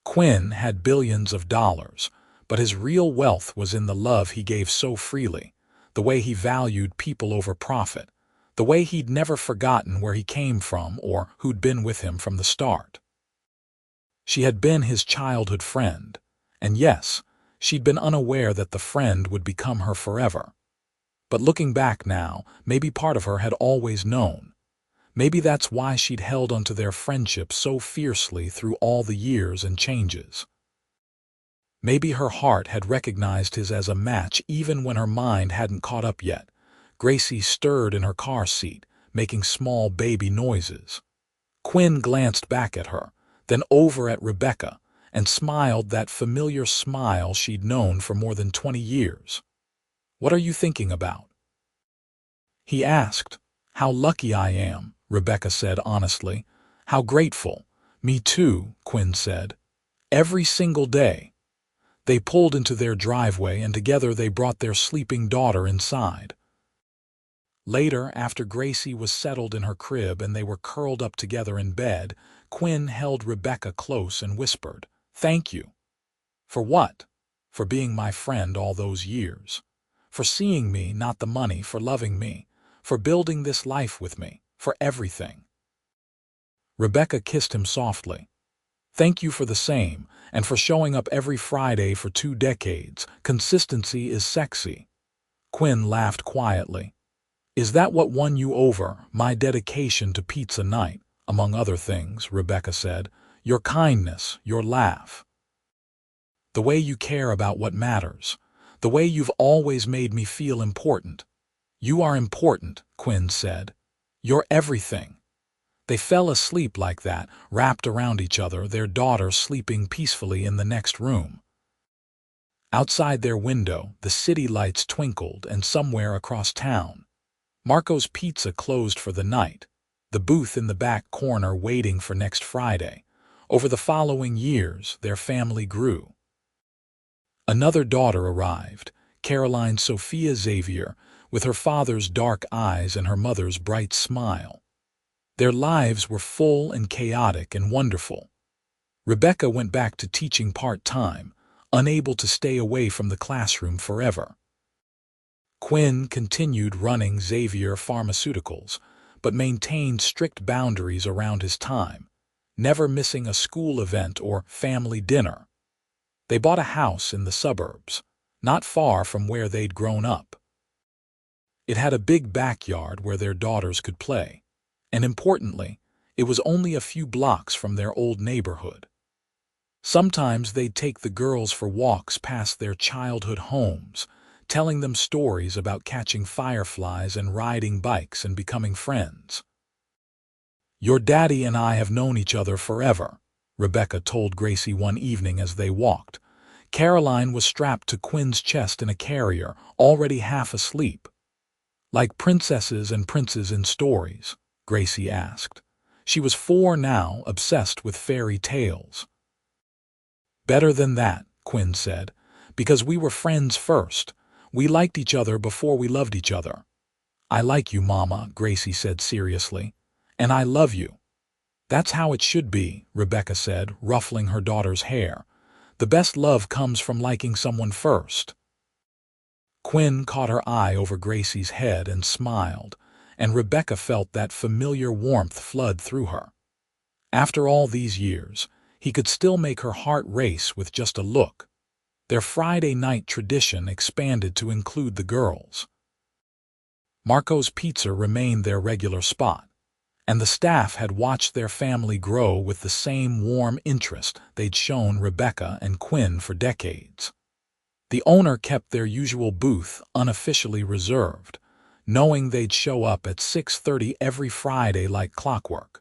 Quinn had billions of dollars, but his real wealth was in the love he gave so freely, the way he valued people over profit, the way he'd never forgotten where he came from or who'd been with him from the start. She had been his childhood friend, and yes, she'd been unaware that the friend would become her forever. But looking back now, maybe part of her had always known. Maybe that's why she'd held onto their friendship so fiercely through all the years and changes. Maybe her heart had recognized his as a match even when her mind hadn't caught up yet. Gracie stirred in her car seat, making small baby noises. Quinn glanced back at her, then over at Rebecca, and smiled that familiar smile she'd known for more than 20 years. "What are you thinking about?" he asked. "How lucky I am," Rebecca said honestly. "How grateful." "Me too," Quinn said. "Every single day." They pulled into their driveway and together they brought their sleeping daughter inside. Later, after Gracie was settled in her crib and they were curled up together in bed, Quinn held Rebecca close and whispered, "Thank you." "For what?" "For being my friend all those years. For seeing me, not the money, for loving me, for building this life with me, for everything." Rebecca kissed him softly. "Thank you for the same, and for showing up every Friday for 2 decades. Consistency is sexy." Quinn laughed quietly. "Is that what won you over, my dedication to pizza night, among other things?" Rebecca said. "Your kindness, your laugh. The way you care about what matters. The way you've always made me feel important." "You are important," Quinn said. "You're everything." They fell asleep like that, wrapped around each other, their daughter sleeping peacefully in the next room. Outside their window, the city lights twinkled, and somewhere across town, Marco's Pizza closed for the night, the booth in the back corner waiting for next Friday. Over the following years, their family grew. Another daughter arrived, Caroline Sophia Xavier, with her father's dark eyes and her mother's bright smile. Their lives were full and chaotic and wonderful. Rebecca went back to teaching part-time, unable to stay away from the classroom forever. Quinn continued running Xavier Pharmaceuticals, but maintained strict boundaries around his time, never missing a school event or family dinner. They bought a house in the suburbs, not far from where they'd grown up. It had a big backyard where their daughters could play, and importantly, it was only a few blocks from their old neighborhood. Sometimes they'd take the girls for walks past their childhood homes, telling them stories about catching fireflies and riding bikes and becoming friends. "Your daddy and I have known each other forever," Rebecca told Gracie one evening as they walked. Caroline was strapped to Quinn's chest in a carrier, already half asleep. "Like princesses and princes in stories?" Gracie asked. She was 4 now, obsessed with fairy tales. "Better than that," Quinn said, "because we were friends first. We liked each other before we loved each other." "I like you, Mama," Gracie said seriously. "And I love you." "That's how it should be," Rebecca said, ruffling her daughter's hair. "The best love comes from liking someone first." Quinn caught her eye over Gracie's head and smiled, and Rebecca felt that familiar warmth flood through her. After all these years, he could still make her heart race with just a look. Their Friday night tradition expanded to include the girls. Marco's Pizza remained their regular spot, and the staff had watched their family grow with the same warm interest they'd shown Rebecca and Quinn for decades. The owner kept their usual booth unofficially reserved, knowing they'd show up at 6:30 every Friday like clockwork.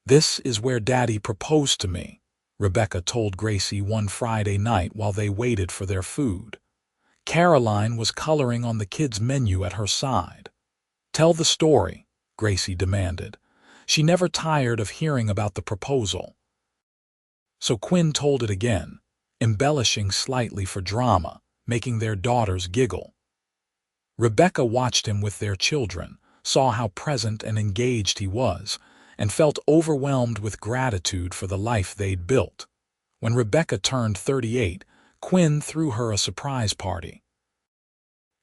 "This is where Daddy proposed to me," Rebecca told Gracie one Friday night while they waited for their food. Caroline was coloring on the kids' menu at her side. "Tell the story," Gracie demanded. She never tired of hearing about the proposal. So Quinn told it again, embellishing slightly for drama, making their daughters giggle. Rebecca watched him with their children, saw how present and engaged he was, and felt overwhelmed with gratitude for the life they'd built. When Rebecca turned 38, Quinn threw her a surprise party.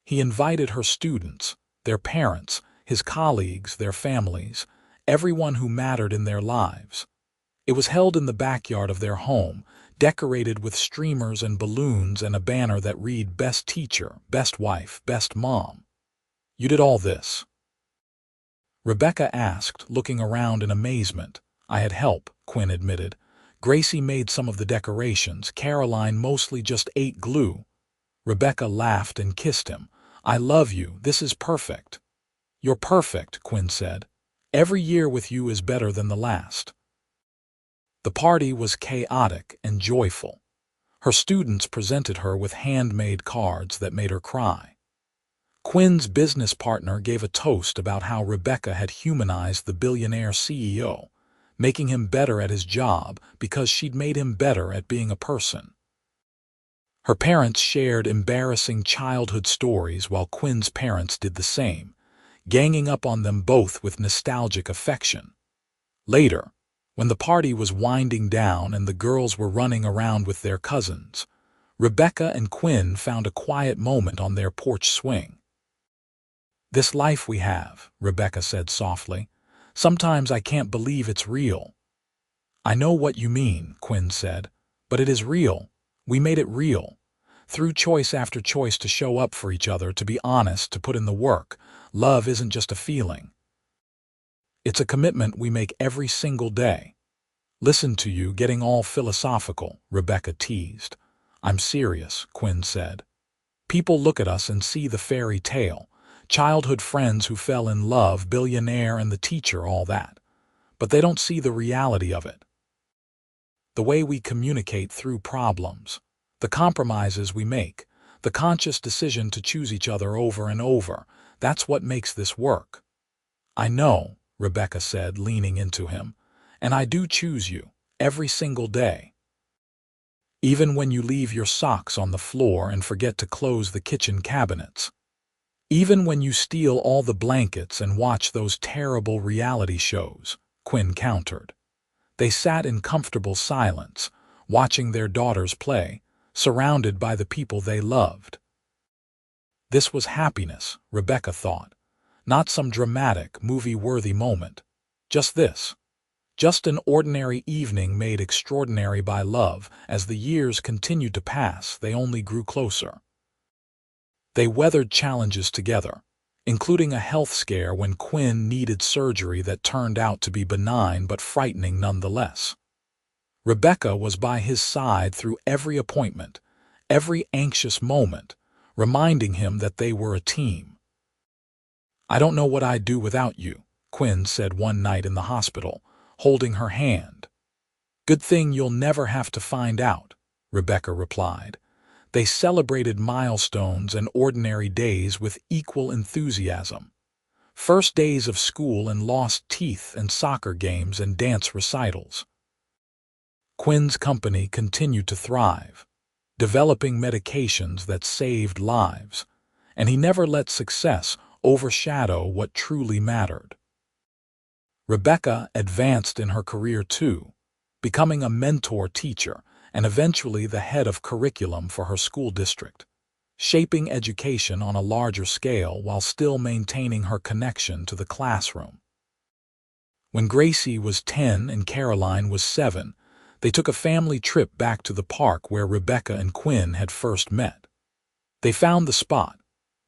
He invited her students, their parents, his colleagues, their families, everyone who mattered in their lives. It was held in the backyard of their home, decorated with streamers and balloons and a banner that read "Best Teacher, Best Wife, Best Mom." "You did all this?" Rebecca asked, looking around in amazement. "I had help," Quinn admitted. "Gracie made some of the decorations. Caroline mostly just ate glue." Rebecca laughed and kissed him. "I love you. This is perfect." "You're perfect," Quinn said. "Every year with you is better than the last." The party was chaotic and joyful. Her students presented her with handmade cards that made her cry. Quinn's business partner gave a toast about how Rebecca had humanized the billionaire CEO, making him better at his job because she'd made him better at being a person. Her parents shared embarrassing childhood stories while Quinn's parents did the same, ganging up on them both with nostalgic affection. Later, when the party was winding down and the girls were running around with their cousins, Rebecca and Quinn found a quiet moment on their porch swing. "This life we have," Rebecca said softly, "sometimes I can't believe it's real." "I know what you mean," Quinn said, "but it is real. We made it real. Through choice after choice to show up for each other, to be honest, to put in the work. Love isn't just a feeling. It's a commitment we make every single day." "Listen to you getting all philosophical," Rebecca teased. "I'm serious," Quinn said. "People look at us and see the fairy tale. Childhood friends who fell in love, billionaire and the teacher, all that. But they don't see the reality of it. The way we communicate through problems, the compromises we make, the conscious decision to choose each other over and over, that's what makes this work." "I know," Rebecca said, leaning into him, "and I do choose you, every single day. Even when you leave your socks on the floor and forget to close the kitchen cabinets. Even when you steal all the blankets and watch those terrible reality shows," Quinn countered. They sat in comfortable silence, watching their daughters play, surrounded by the people they loved. This was happiness, Rebecca thought. Not some dramatic, movie-worthy moment. Just this. Just an ordinary evening made extraordinary by love. As the years continued to pass, they only grew closer. They weathered challenges together, including a health scare when Quinn needed surgery that turned out to be benign but frightening nonetheless. Rebecca was by his side through every appointment, every anxious moment, reminding him that they were a team. "I don't know what I'd do without you," Quinn said one night in the hospital, holding her hand. "Good thing you'll never have to find out," Rebecca replied. They celebrated milestones and ordinary days with equal enthusiasm. First days of school and lost teeth and soccer games and dance recitals. Quinn's company continued to thrive, developing medications that saved lives, and he never let success overshadow what truly mattered. Rebecca advanced in her career too, becoming a mentor teacher and eventually the head of curriculum for her school district, shaping education on a larger scale while still maintaining her connection to the classroom. When Gracie was 10 and Caroline was 7, they took a family trip back to the park where Rebecca and Quinn had first met. They found the spot,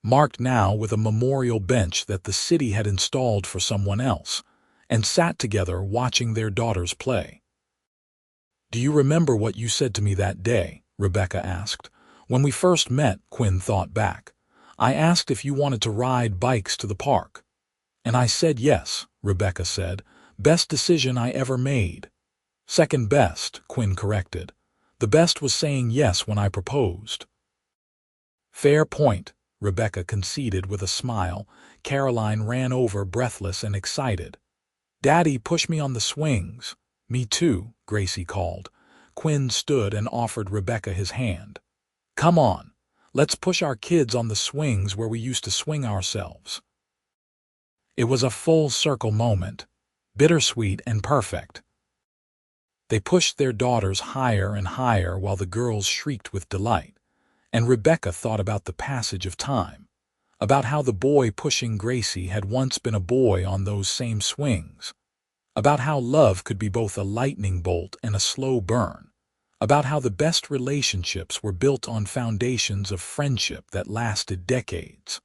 marked now with a memorial bench that the city had installed for someone else, and sat together watching their daughters play. "Do you remember what you said to me that day?" Rebecca asked. "When we first met," Quinn thought back, "I asked if you wanted to ride bikes to the park." "And I said yes," Rebecca said. "Best decision I ever made." "Second best," Quinn corrected. "The best was saying yes when I proposed." "Fair point," Rebecca conceded with a smile. Caroline ran over breathless and excited. "Daddy, push me on the swings." "Me too," Gracie called. Quinn stood and offered Rebecca his hand. "Come on, let's push our kids on the swings where we used to swing ourselves." It was a full-circle moment, bittersweet and perfect. They pushed their daughters higher and higher while the girls shrieked with delight, and Rebecca thought about the passage of time, about how the boy pushing Gracie had once been a boy on those same swings, about how love could be both a lightning bolt and a slow burn, about how the best relationships were built on foundations of friendship that lasted decades.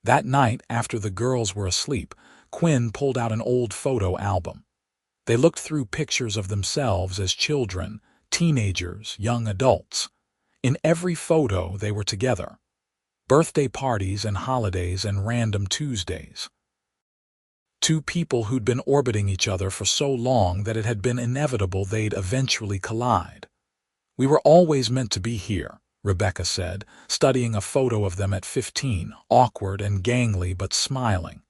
That night, after the girls were asleep, Quinn pulled out an old photo album. They looked through pictures of themselves as children, teenagers, young adults. In every photo they were together. Birthday parties and holidays and random Tuesdays. Two people who'd been orbiting each other for so long that it had been inevitable they'd eventually collide. "We were always meant to be here," Rebecca said, studying a photo of them at 15, awkward and gangly but smiling.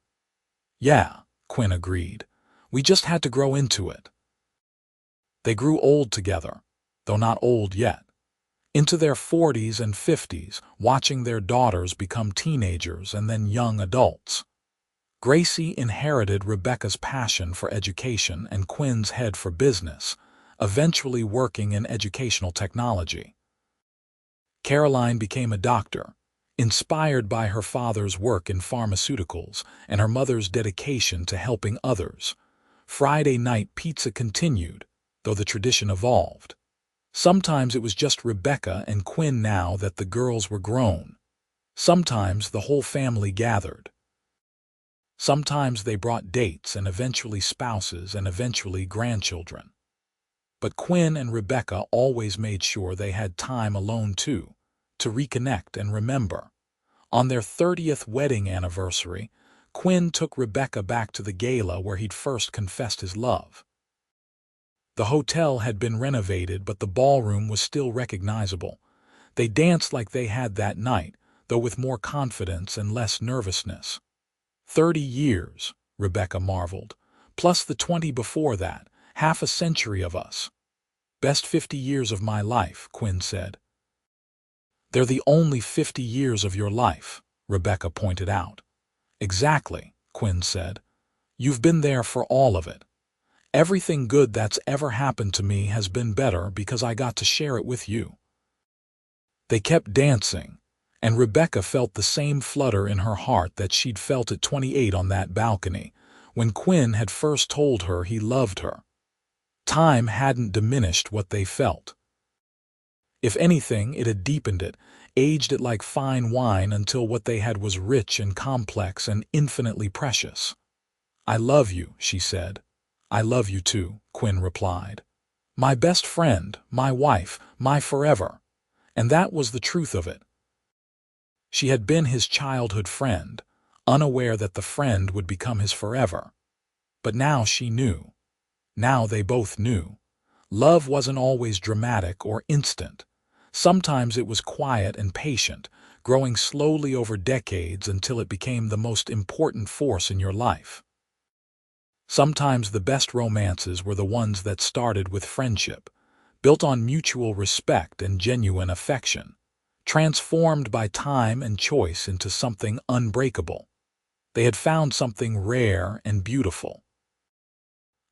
"Yeah," Quinn agreed. "We just had to grow into it." They grew old together, though not old yet, into their 40s and 50s, watching their daughters become teenagers and then young adults. Gracie inherited Rebecca's passion for education and Quinn's head for business, eventually working in educational technology. Caroline became a doctor, inspired by her father's work in pharmaceuticals and her mother's dedication to helping others. Friday night pizza continued, though the tradition evolved. Sometimes it was just Rebecca and Quinn now that the girls were grown. Sometimes the whole family gathered. Sometimes they brought dates and eventually spouses and eventually grandchildren. But Quinn and Rebecca always made sure they had time alone too, to reconnect and remember. On their 30th wedding anniversary, Quinn took Rebecca back to the gala where he'd first confessed his love. The hotel had been renovated, but the ballroom was still recognizable. They danced like they had that night, though with more confidence and less nervousness. 30 years, Rebecca marveled, plus the 20 before that, half a century of us. "Best 50 years of my life," Quinn said. "They're the only 50 years of your life," Rebecca pointed out. "Exactly," Quinn said. "You've been there for all of it. Everything good that's ever happened to me has been better because I got to share it with you." They kept dancing, and Rebecca felt the same flutter in her heart that she'd felt at 28 on that balcony, when Quinn had first told her he loved her. Time hadn't diminished what they felt. If anything, it had deepened it, aged it like fine wine until what they had was rich and complex and infinitely precious. "I love you," she said. "I love you too," Quinn replied. My best friend, my wife, my forever. And that was the truth of it. She had been his childhood friend, unaware that the friend would become his forever. But now she knew. Now they both knew. Love wasn't always dramatic or instant. Sometimes it was quiet and patient, growing slowly over decades until it became the most important force in your life. Sometimes the best romances were the ones that started with friendship, built on mutual respect and genuine affection, transformed by time and choice into something unbreakable. They had found something rare and beautiful.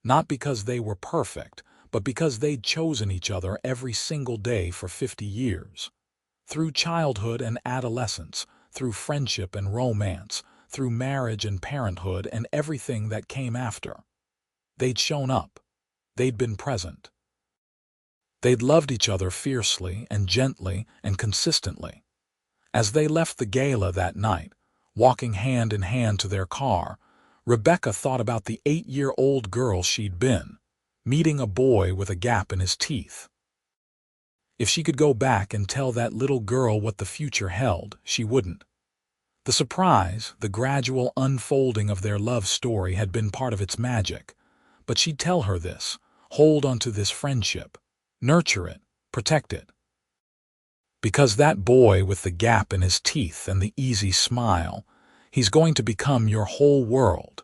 Not because they were perfect, but because they'd chosen each other every single day for 50 years. Through childhood and adolescence, through friendship and romance, through marriage and parenthood and everything that came after. They'd shown up. They'd been present. They'd loved each other fiercely and gently and consistently. As they left the gala that night, walking hand in hand to their car, Rebecca thought about the 8-year-old girl she'd been, meeting a boy with a gap in his teeth. If she could go back and tell that little girl what the future held, she wouldn't. The surprise, the gradual unfolding of their love story had been part of its magic, but she'd tell her this: hold onto this friendship, nurture it, protect it. Because that boy with the gap in his teeth and the easy smile, he's going to become your whole world.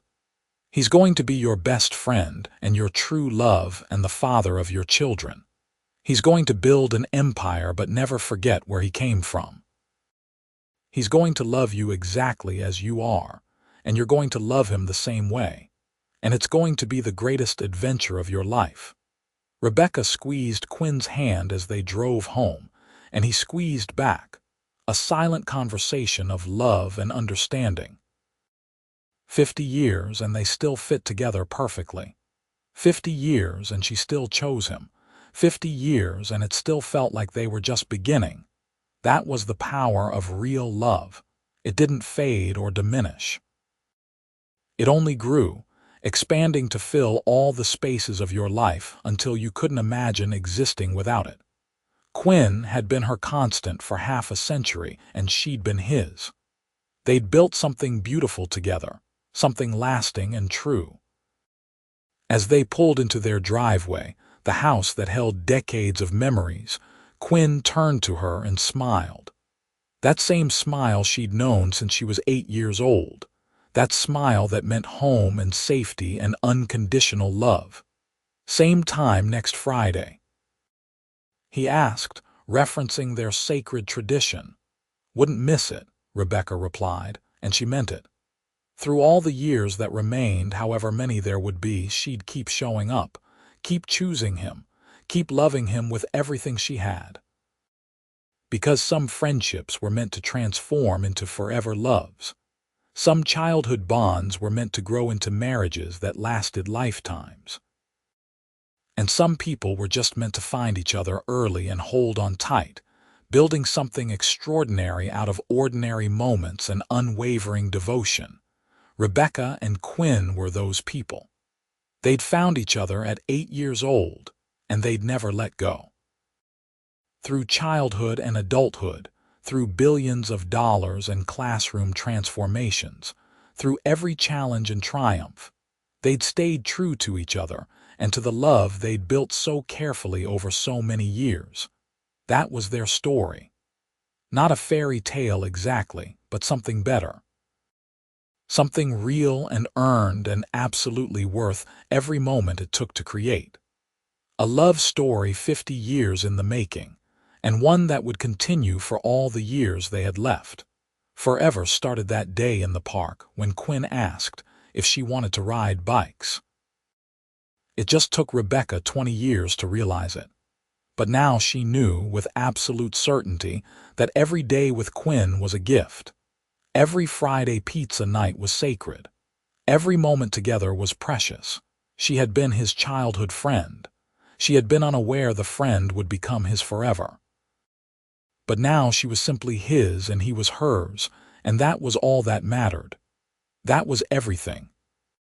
He's going to be your best friend and your true love and the father of your children. He's going to build an empire but never forget where he came from. He's going to love you exactly as you are, and you're going to love him the same way. And it's going to be the greatest adventure of your life. Rebecca squeezed Quinn's hand as they drove home, and he squeezed back, a silent conversation of love and understanding. 50 years and they still fit together perfectly. 50 years and she still chose him. 50 years and it still felt like they were just beginning. That was the power of real love. It didn't fade or diminish. It only grew, expanding to fill all the spaces of your life until you couldn't imagine existing without it. Quinn had been her constant for half a century, and she'd been his. They'd built something beautiful together, something lasting and true. As they pulled into their driveway, the house that held decades of memories, Quinn turned to her and smiled. That same smile she'd known since she was 8 years old. That smile that meant home and safety and unconditional love. Same time next Friday. He asked, referencing their sacred tradition. Wouldn't miss it, Rebecca replied, and she meant it. Through all the years that remained, however many there would be, she'd keep showing up, keep choosing him, keep loving him with everything she had. Because some friendships were meant to transform into forever loves. Some childhood bonds were meant to grow into marriages that lasted lifetimes. And some people were just meant to find each other early and hold on tight, building something extraordinary out of ordinary moments and unwavering devotion. Rebecca and Quinn were those people. They'd found each other at 8 years old, and they'd never let go. Through childhood and adulthood, through billions of dollars and classroom transformations, through every challenge and triumph, they'd stayed true to each other and to the love they'd built so carefully over so many years. That was their story. Not a fairy tale exactly, but something better. Something real and earned and absolutely worth every moment it took to create. A love story 50 years in the making, and one that would continue for all the years they had left. Forever started that day in the park when Quinn asked if she wanted to ride bikes. It just took Rebecca 20 years to realize it. But now she knew with absolute certainty that every day with Quinn was a gift. Every Friday pizza night was sacred. Every moment together was precious. She had been his childhood friend. She had been unaware the friend would become his forever. But now she was simply his and he was hers, and that was all that mattered. That was everything.